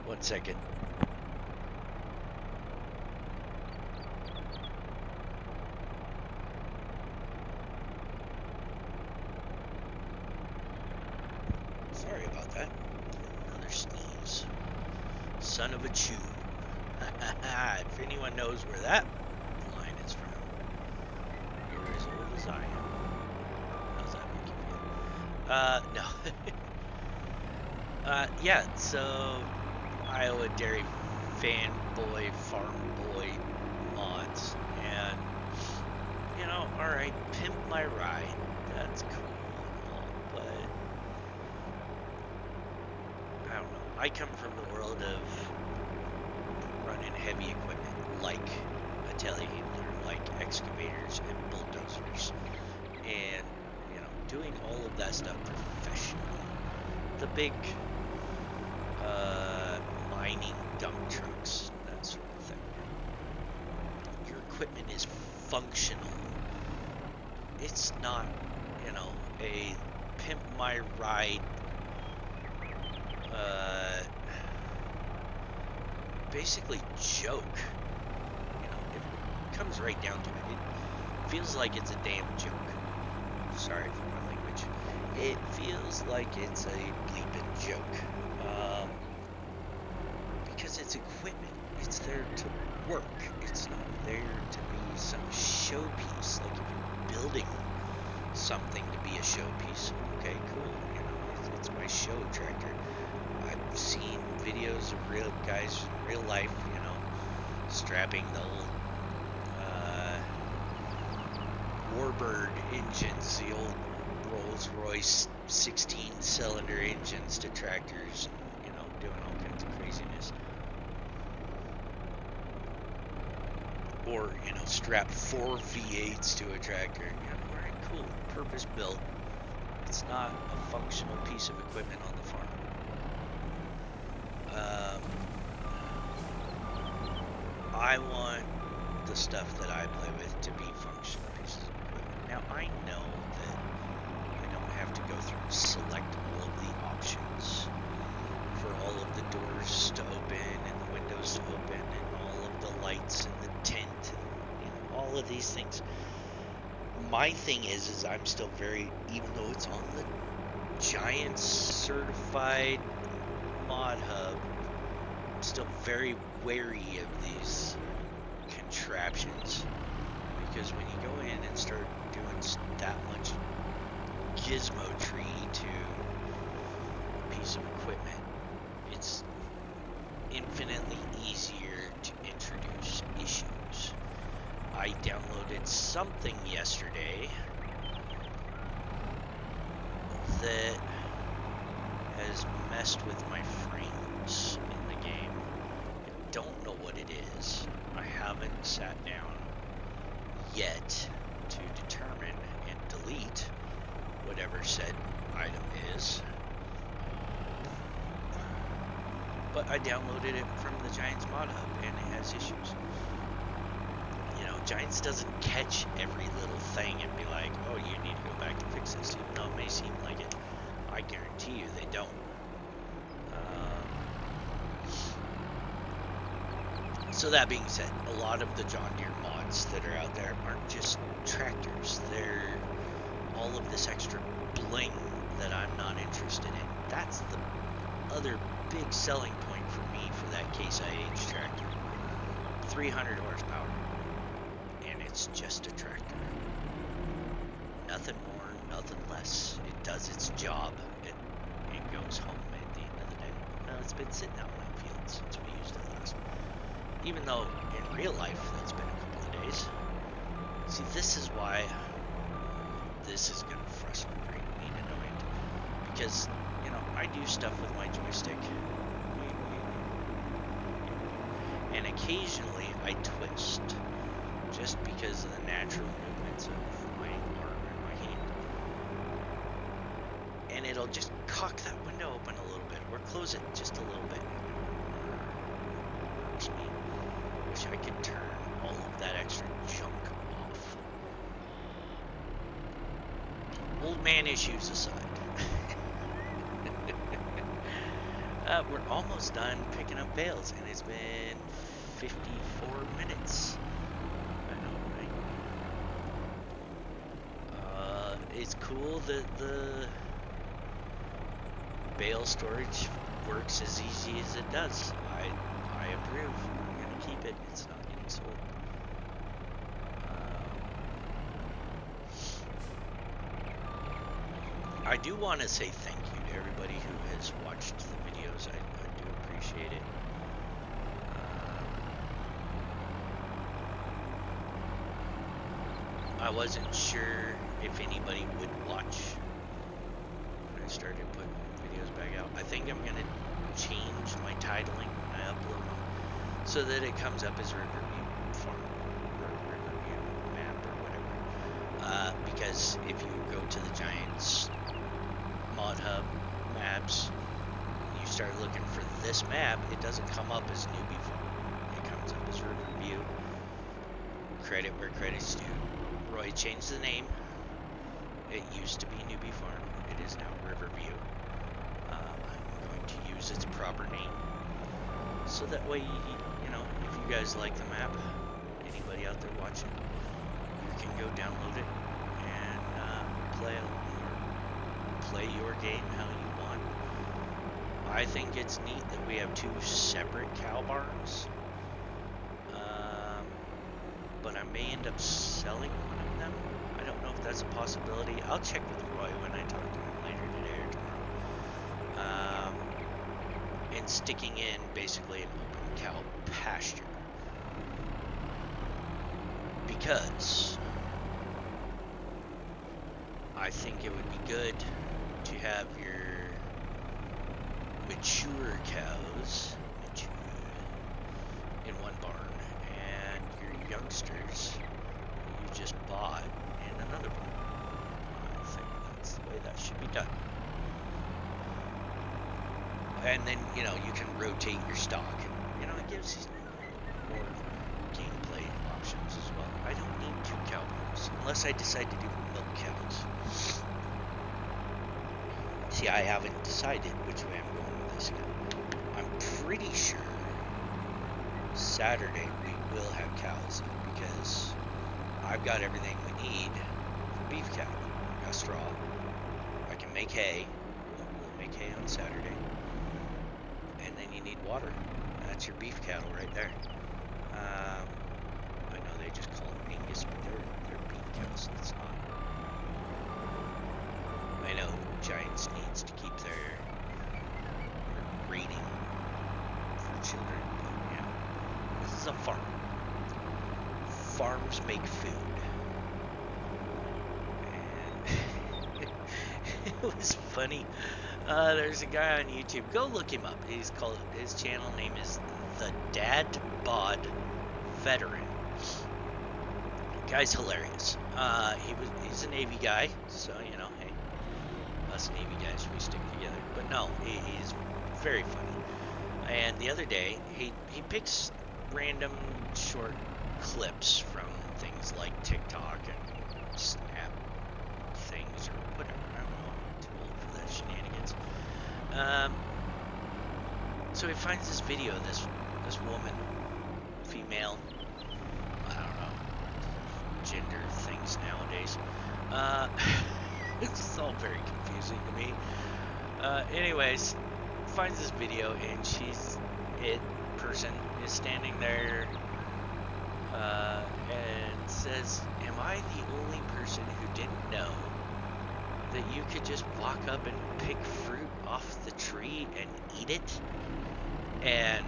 1 second. Sorry about that. Another sneeze. Son of a chew. If anyone knows where that line is from, you're as old as I am. How's that make you feel? No. Yeah, so Iowa Dairy fanboy, farm boy mods, and alright, pimp my ride. That's cool and all, but I don't know. I come from the world of running heavy equipment like a telehandler, like excavators and bulldozers, and doing all of that stuff professionally. The big mining dump trucks, that sort of thing. Your equipment is functional. It's not, a pimp my ride, basically joke. It comes right down to it. It feels like it's a damn joke. Sorry for my language. It feels like it's a bleeping joke. Because it's equipment. It's there to work. It's not there to be some showpiece. Like if you're building something to be a showpiece, okay, cool. It's my show tractor. I've seen videos of real guys in real life, strapping the old Warbird engines, the old Rolls-Royce 16-cylinder engines to tractors, doing all kinds of craziness. Or, strap 4 V8s to a tractor. Alright, cool, purpose built. It's not a functional piece of equipment on the farm. I want the stuff that I play with to be functional pieces of equipment. Now, I know that I don't have to go through and select all of the options for all of the doors to open and the windows to open and all of the lights and the tent and all of these things. My thing is I'm still even though it's on the Giants certified mod hub, I'm still very wary of these contraptions, because when you go in and start doing that much gizmo-tree to a piece of equipment, it's infinitely easier to introduce issues. I downloaded something yesterday that has messed with my frames in the game. I don't know what it is. I haven't sat down yet to determine and delete whatever said item is. But I downloaded it from the Giants mod hub and it has issues. Giants doesn't catch every little thing and be like, oh, you need to go back and fix this, even though it may seem like it. I guarantee you they don't. So that being said, a lot of the John Deere mods that are out there aren't just tractors. They're all of this extra bling that I'm not interested in. That's the other big selling point for me for that Case IH tractor. 300 horsepower. And it's just a tractor. Nothing more, nothing less. It does its job. It goes home at the end of the day. Well, it's been sitting out in the field since we used it last. Even though in real life that's been a couple of days. See, this is why this is going to frustrate me and annoy it. Because, I do stuff with my joystick. And occasionally I twist. Just because of the natural movements of my arm and my hand. And it'll just cock that window open a little bit, or close it just a little bit. Wish I could turn all of that extra junk off. Old man issues aside. We're almost done picking up bales, and it's been 54 minutes. It's cool that the bale storage works as easy as it does. I approve. I'm going to keep it. It's not getting sold. I do want to say thank you to everybody who has watched the videos. I do appreciate it. I wasn't sure if anybody would watch when I started putting videos back out. I think I'm going to change my titling when I upload them so that it comes up as Riverview Farm or Riverview is if you go to the Giants mod hub maps, you start looking for this map, it doesn't come up as Newbie Farm. It comes up as Riverview. Credit where credit's due. Roy changed the name. It used to be Newbie Farm. It is now Riverview. I'm going to use its proper name. So that way, you know, if you guys like the map, anybody out there watching, you can go download it and play your game how you want. I think it's neat that we have 2 separate cow barns. But I may end up selling one of them. I don't know if that's a possibility. I'll check with Roy when I talk to him later today or tomorrow. And sticking in basically an open cow pasture. Because I think it would be good to have your mature cows in one barn, and your youngsters you just bought in another barn. I think that's the way that should be done. And then, you know, you can rotate your stock. You know, it gives you more gameplay options as well. I don't need 2 cow barns unless I decide to do milk cows. See, I haven't decided which way I'm going with this now. I'm pretty sure Saturday we will have cows because I've got everything we need for beef cattle. I've got straw. I can make hay. We'll make hay on Saturday. And then you need water. That's your beef cattle right there. I know they just call them Angus, but they're beef cows. It's not. I know Giants needs to keep their breeding for children, but yeah, this is a farm. Farms make food. And it was funny. There's a guy on YouTube. Go look him up. His channel name is The Dad Bod Veteran. Guy's hilarious. He's a Navy guy, so you know, hey, us Navy guys, we stick together. But no, he's very funny. And the other day, he picks random short clips from things like TikTok and Snap things or whatever. I don't know. I'm too old for that shenanigans. So he finds this video of this woman, female, I don't know, gender things nowadays. It's all very confusing to me. Anyways, finds this video and person is standing there and says, "Am I the only person who didn't know that you could just walk up and pick fruit off the tree and eat it?" And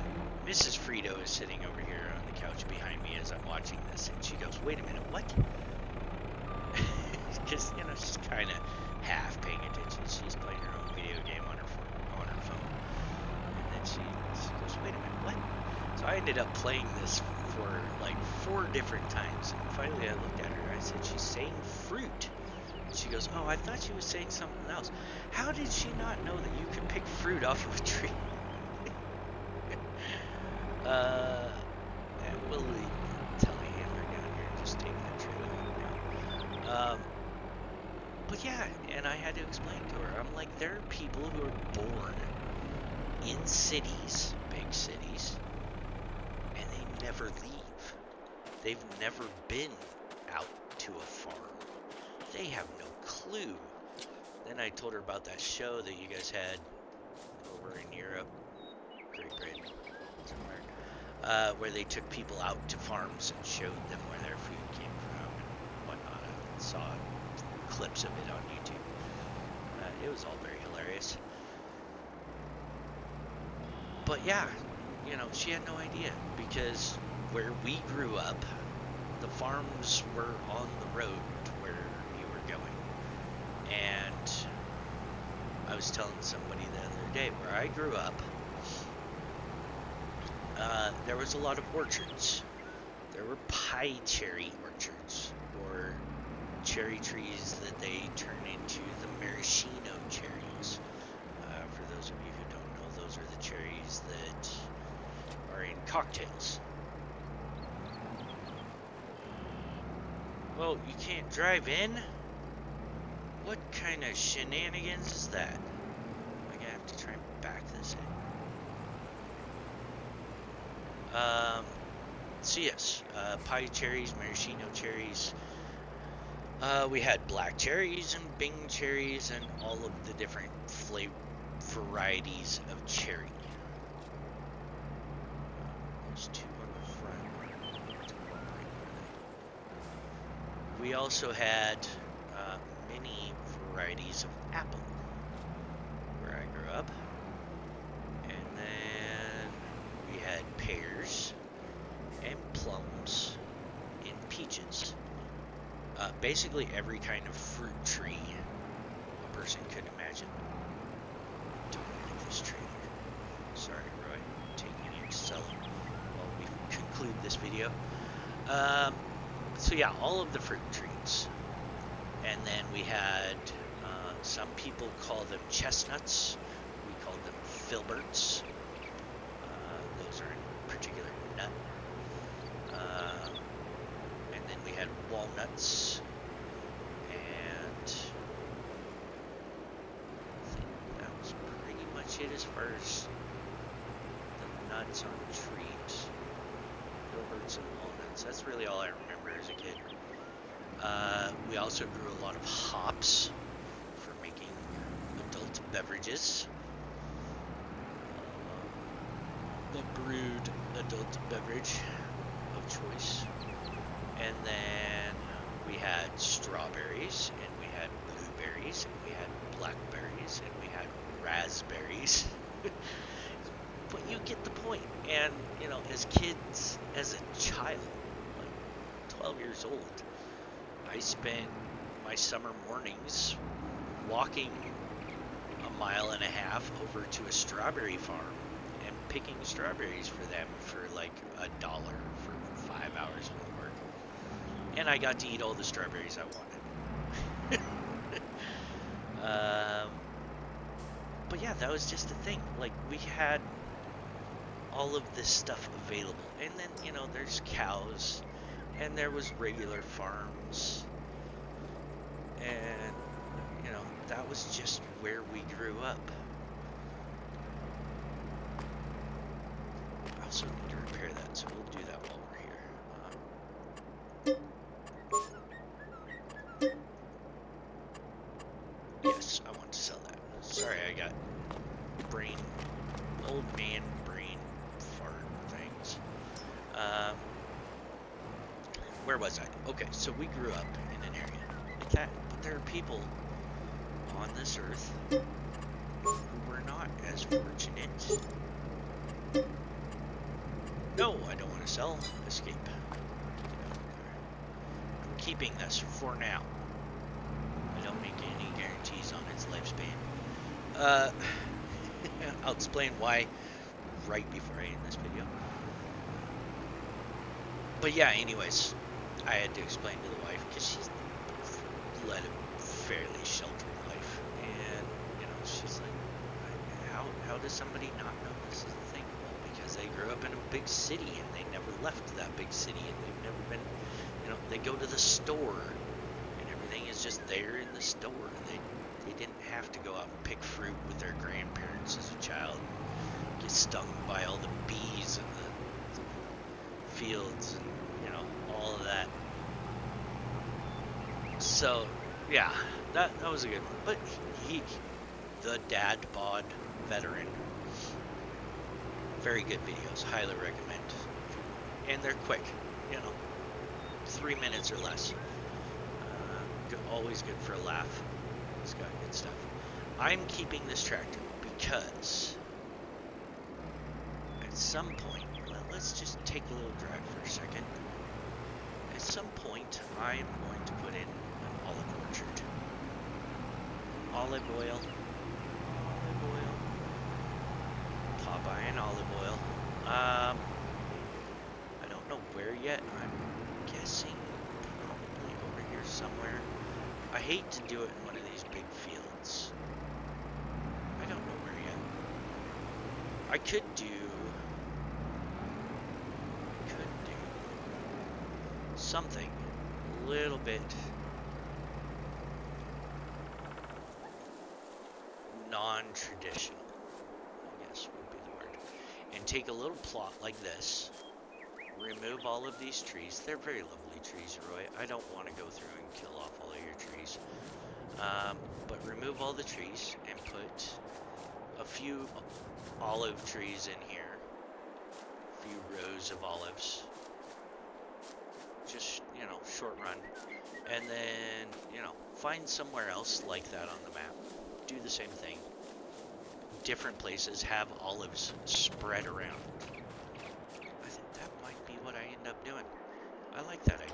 Mrs. Frito is sitting over here on the couch behind me as I'm watching this, and she goes, "Wait a minute, what?" Because, you know, she's kind of half paying attention. She's playing her own video game on her phone. And then she goes, "Wait a minute, what?" So I ended up playing this for like 4 different times. And finally I looked at her and I said, "She's saying fruit." And she goes, "Oh, I thought she was saying something else." How did she not know that you could pick fruit off of a tree? And we'll tell me Hammer down here, just take that tree with him now. But yeah, and I had to explain to her, I'm like, there are people who are born in cities, big cities, and they never leave. They've never been out to a farm. They have no clue. Then I told her about that show that you guys had over in Europe, Great Britain, somewhere, where they took people out to farms and showed them where their food came from and whatnot. I saw clips of it on YouTube. It was all very hilarious. But yeah, you know, she had no idea, because where we grew up, the farms were on the road to where you were going. And I was telling somebody the other day, where I grew up, there was a lot of orchards. There were pie cherry orchards, or cherry trees that they turn into the maraschino cherries. For those of you who don't know, those are the cherries that are in cocktails. Well, you can't drive in? What kind of shenanigans is that? I'm gonna have to try and back this in. So yes, pie cherries, maraschino cherries. We had black cherries and Bing cherries and all of the different varieties of cherry. There's two on the front. We also had many varieties of apple where I grew up. And then we had pears and plums and peaches. Basically every kind of fruit tree a person could imagine. Don't like this trailer. Sorry, Roy. Taking an Excel while we conclude this video. So yeah, all of the fruit trees. And then we had, some people call them chestnuts. We called them filberts. Those are in particular nut. And then we had walnuts. And I think that was pretty much it as far as the nuts on trees. Filberts and walnuts. That's really all I remember as a kid. We also grew a lot of hops for making adult beverages. The brewed adult beverage of choice. And then we had strawberries, and we had blueberries, and we had blackberries, and we had raspberries. But you get the point. And, you know, as kids, as a child, like 12 years old, I spent my summer mornings walking 1.5 miles over to a strawberry farm and picking strawberries for them for like $1 for 5 hours of work. And I got to eat all the strawberries I wanted. But yeah, that was just the thing. Like, we had all of this stuff available. And then, you know, there's cows. And there was regular farms, and, you know, that was just where we grew up. I also need to repair that, so we'll do that while we're here. Yes, I want to sell that. Sorry, I got old man brain fart things. Where was I? Okay, so we grew up in an area like that, but there are people on this earth who were not as fortunate. No, I don't want to sell. Escape. I'm keeping this for now. I don't make any guarantees on its lifespan. I'll explain why right before I end this video. But yeah, anyways, I had to explain to the wife, because she's led a fairly sheltered life, and, you know, she's like, how does somebody not know this is a thing? Well, because they grew up in a big city, and they never left that big city, and they've never been, you know, they go to the store, and everything is just there in the store. They didn't have to go out and pick fruit with their grandparents as a child, get stung by all the bees in the fields, and, you know, all of that. So, yeah, that was a good one. But the dad bod veteran, very good videos, highly recommend. And they're quick, you know, 3 minutes or less. Always good for a laugh. It's got good stuff. I'm keeping this tractor because at some point, let's just take a little drive for a second. At some point, I am going to put in an olive orchard. Olive oil. Popeye and olive oil. I don't know where yet. I'm guessing probably over here somewhere. hate to do it in one of these big fields. I don't know where yet. I could do something a little bit non-traditional, I guess would be the word. And take a little plot like this, remove all of these trees. They're very lovely trees, Roy. I don't want to go through and kill off all of your trees. But remove all the trees and put a few olive trees in here. A few rows of olives. Just, you know, short run. And then, you know, find somewhere else like that on the map. Do the same thing. Different places have olives spread around. I think that might be what I end up doing. I like that idea.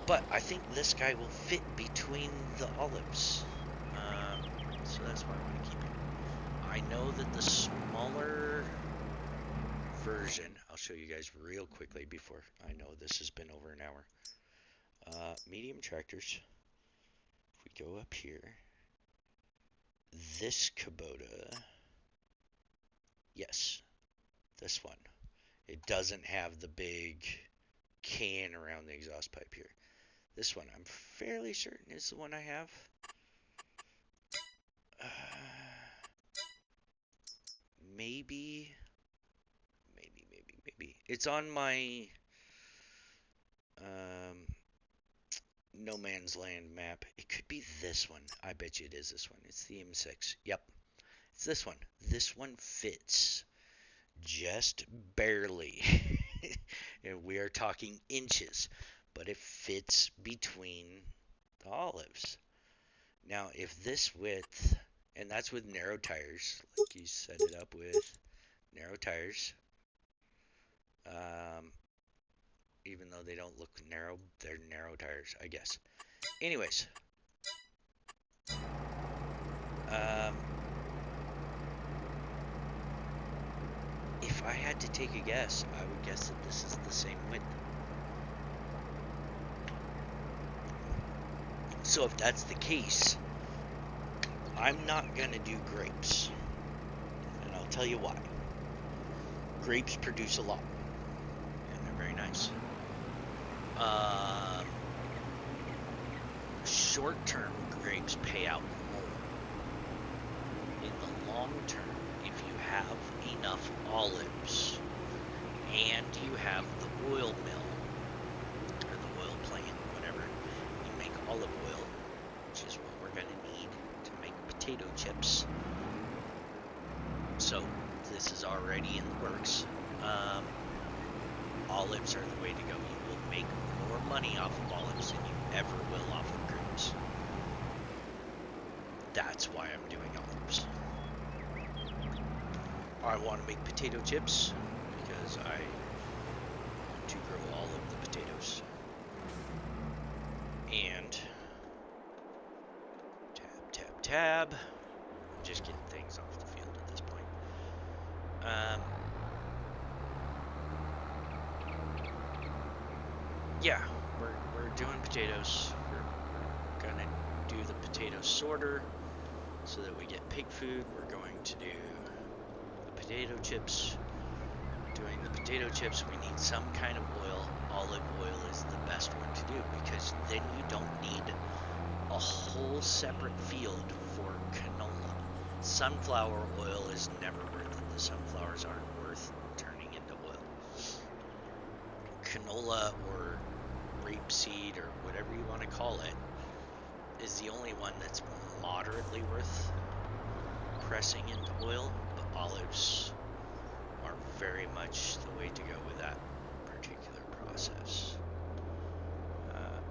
But I think this guy will fit between the olives. So that's why I want to keep it. I know that the smaller version, I'll show you guys real quickly before I know this has been over an hour. Medium tractors. If we go up here, this Kubota, yes, this one. It doesn't have the big can around the exhaust pipe here. This one, I'm fairly certain is the one I have. Maybe. It's on my No Man's Land map. It could be this one. I bet you it is this one. It's the M6. Yep. It's this one. This one fits just barely. And we are talking inches. But it fits between the olives. Now, if this width, and that's with narrow tires, like you set it up with narrow tires. Even though they don't look narrow, they're narrow tires, I guess. Anyways. If I had to take a guess, I would guess that this is the same width. So if that's the case, I'm not going to do grapes. And I'll tell you why. Grapes produce a lot. And they're very nice. Short-term grapes pay out more. In the long term, if you have enough olives and you have the oil mill, or the oil plant, whatever, you make olive oil, which is what we're going to need to make potato chips. So, this is already in the works. Olives are the way to go. You will make more money off of olives than you ever will off of grapes. That's why I'm doing olives. I want to make potato chips because I want to grow all of the potatoes. And tab. I'm just getting things off the field at this point. Yeah, we're doing potatoes. We're gonna do the potato sorter so that we get pig food. We're going to do the potato chips. Doing the potato chips, we need some kind of oil. Olive oil is the best one to do because then you don't need a whole separate field for canola. Sunflower oil is never worth it. The sunflowers aren't worth turning into oil. Canola or rapeseed or whatever you want to call it is the only one that's moderately worth pressing into oil, but olives are very much the way to go with that particular process.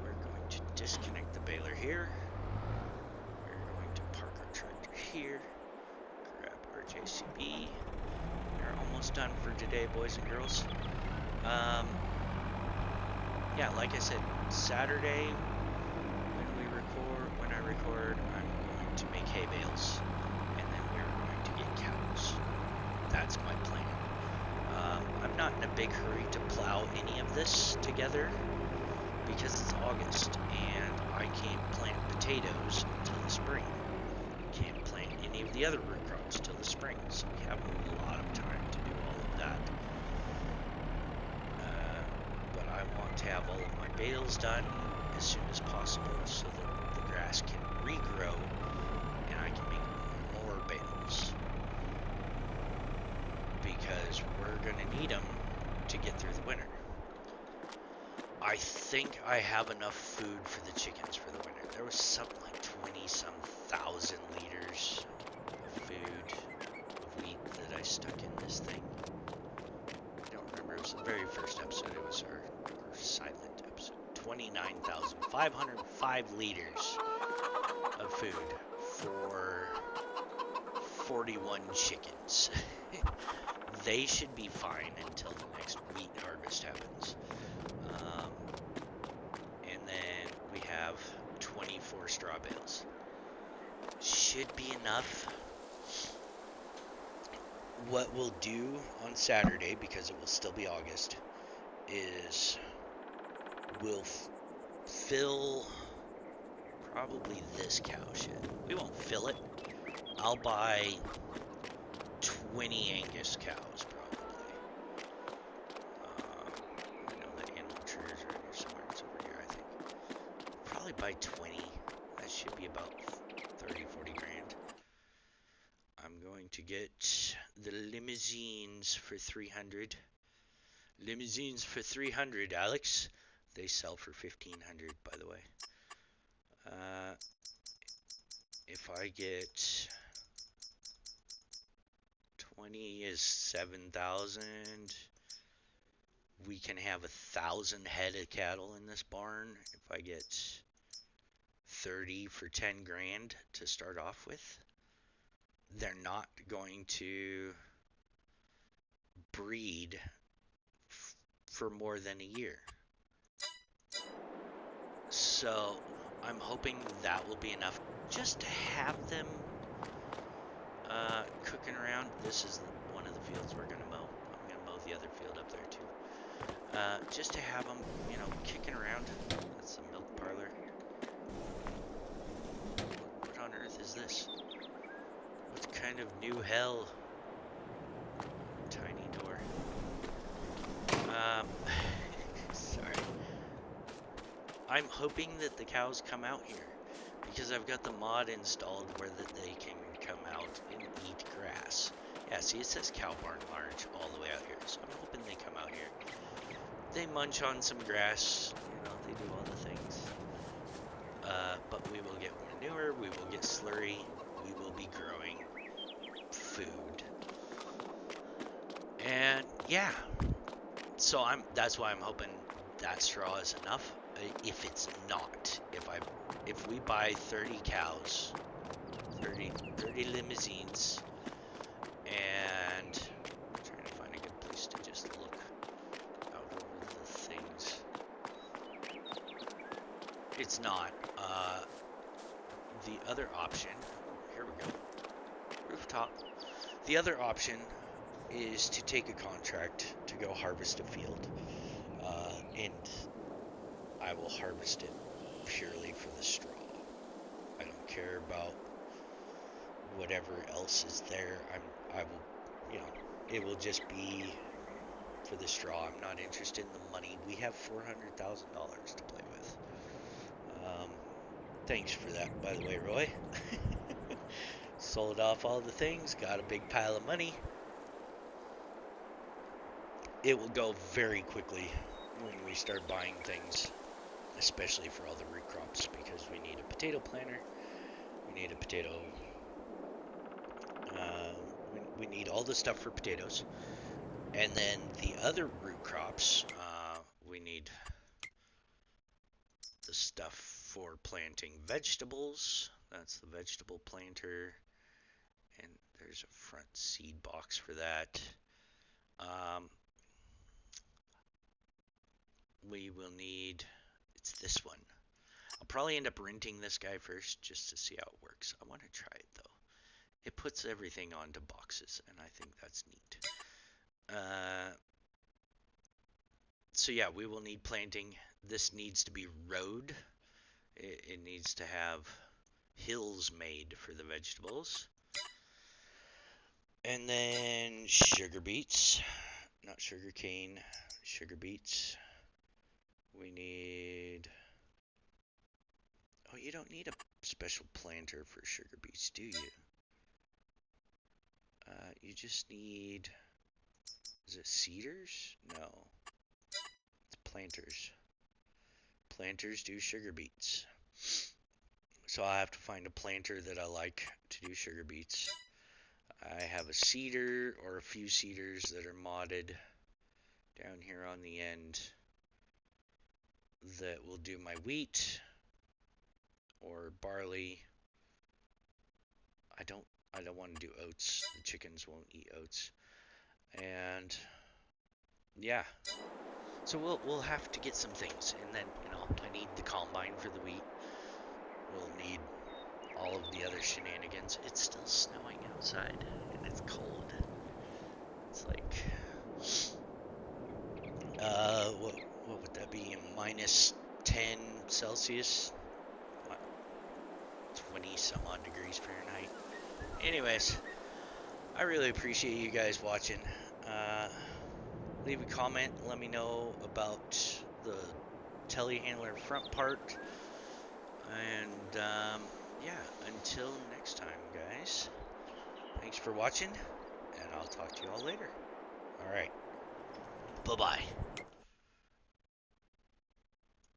We're going to disconnect the baler here. We're going to park our tractor here. Grab our JCB. We're almost done for today, boys and girls. Yeah, like I said, Saturday when I record, I'm going to make hay bales, and then we're going to get cows. That's my plan. I'm not in a big hurry to plow any of this together because it's August and I can't plant potatoes potatoes until the spring. We can't plant any of the other root crops till the spring, so we have a lot of time to do all of that. But I want to have all of my bales done as soon as possible so that the grass can regrow and I can make more bales. Because we're going to need them to get through the winter. I think I have enough food for the chickens for the winter. There was something like 20-some thousand liters of food, of wheat that I stuck in this thing. I don't remember. It was the very first episode. It was our silent episode. 29,505 liters of food for 41 chickens. They should be fine until the next wheat harvest happens. And then we have 24 straw bales. Should be enough. What we'll do on Saturday, because it will still be August, is we'll fill probably this cow shed. We won't fill it. I'll buy 20 Angus cows, probably. I know the animal trees are in here somewhere. It's over here, I think. Probably buy 20. That should be about 30, 40 grand. I'm going to get the limousines for 300. Limousines for 300, Alex. They sell for 1,500, by the way. If I get 20 is 7,000. We can have 1,000 head of cattle in this barn. If I get 30 for 10 grand to start off with, they're not going to breed for more than a year. So I'm hoping that will be enough just to have them cooking around. This is one of the fields we're going to mow. I'm going to mow the other field up there too. Just to have them, kicking around. That's the milk parlor. What on earth is this? What kind of new hell? Tiny door. Sorry. I'm hoping that the cows come out here, because I've got the mod installed where that they can come out and eat grass. Yeah, see, it says cow barn large all the way out here, so I'm hoping they come out here. They munch on some grass, they do all the things. But we will get more manure, we will get slurry, we will be growing food. And yeah, so that's why I'm hoping that straw is enough. If it's not, if we buy 30 cows, 30 limousines, and I'm trying to find a good place to just look out over the things. It's not. The other option, here we go, rooftop. The other option is to take a contract to go harvest a field, and I will harvest it purely for the straw. I don't care about whatever else is there. I will, it will just be for the straw. I'm not interested in the money. We have $400,000 to play with. Thanks for that, by the way, Roy. Sold off all the things, got a big pile of money. It will go very quickly when we start buying things, especially for all the root crops, because we need a potato planter, we need a potato, we need all the stuff for potatoes, and then the other root crops, we need the stuff for planting vegetables. That's the vegetable planter, and there's a front seed box for that. We will need, it's this one. I'll probably end up renting this guy first just to see how it works. I want to try it though. It puts everything onto boxes, and I think that's neat. So yeah, we will need planting. This needs to be rowed. it needs to have hills made for the vegetables. And then sugar beets, not sugar cane, sugar beets. We need, oh, you don't need a special planter for sugar beets, do you? You just need, is it seeders? No, it's planters. Planters do sugar beets. So I have to find a planter that I like to do sugar beets. I have a seeder or a few seeders that are modded down here on the end that will do my wheat or barley. I don't want to do oats. The chickens won't eat oats. And yeah. So we'll have to get some things, and then I need the combine for the wheat. We'll need all of the other shenanigans. It's still snowing outside, and it's cold. It's like, what would that be? Minus 10 Celsius, 20 some odd degrees Fahrenheit. Anyways, I really appreciate you guys watching. Leave a comment, let me know about the telehandler front part. And yeah, until next time, guys, thanks for watching, and I'll talk to you all later. All right, bye-bye.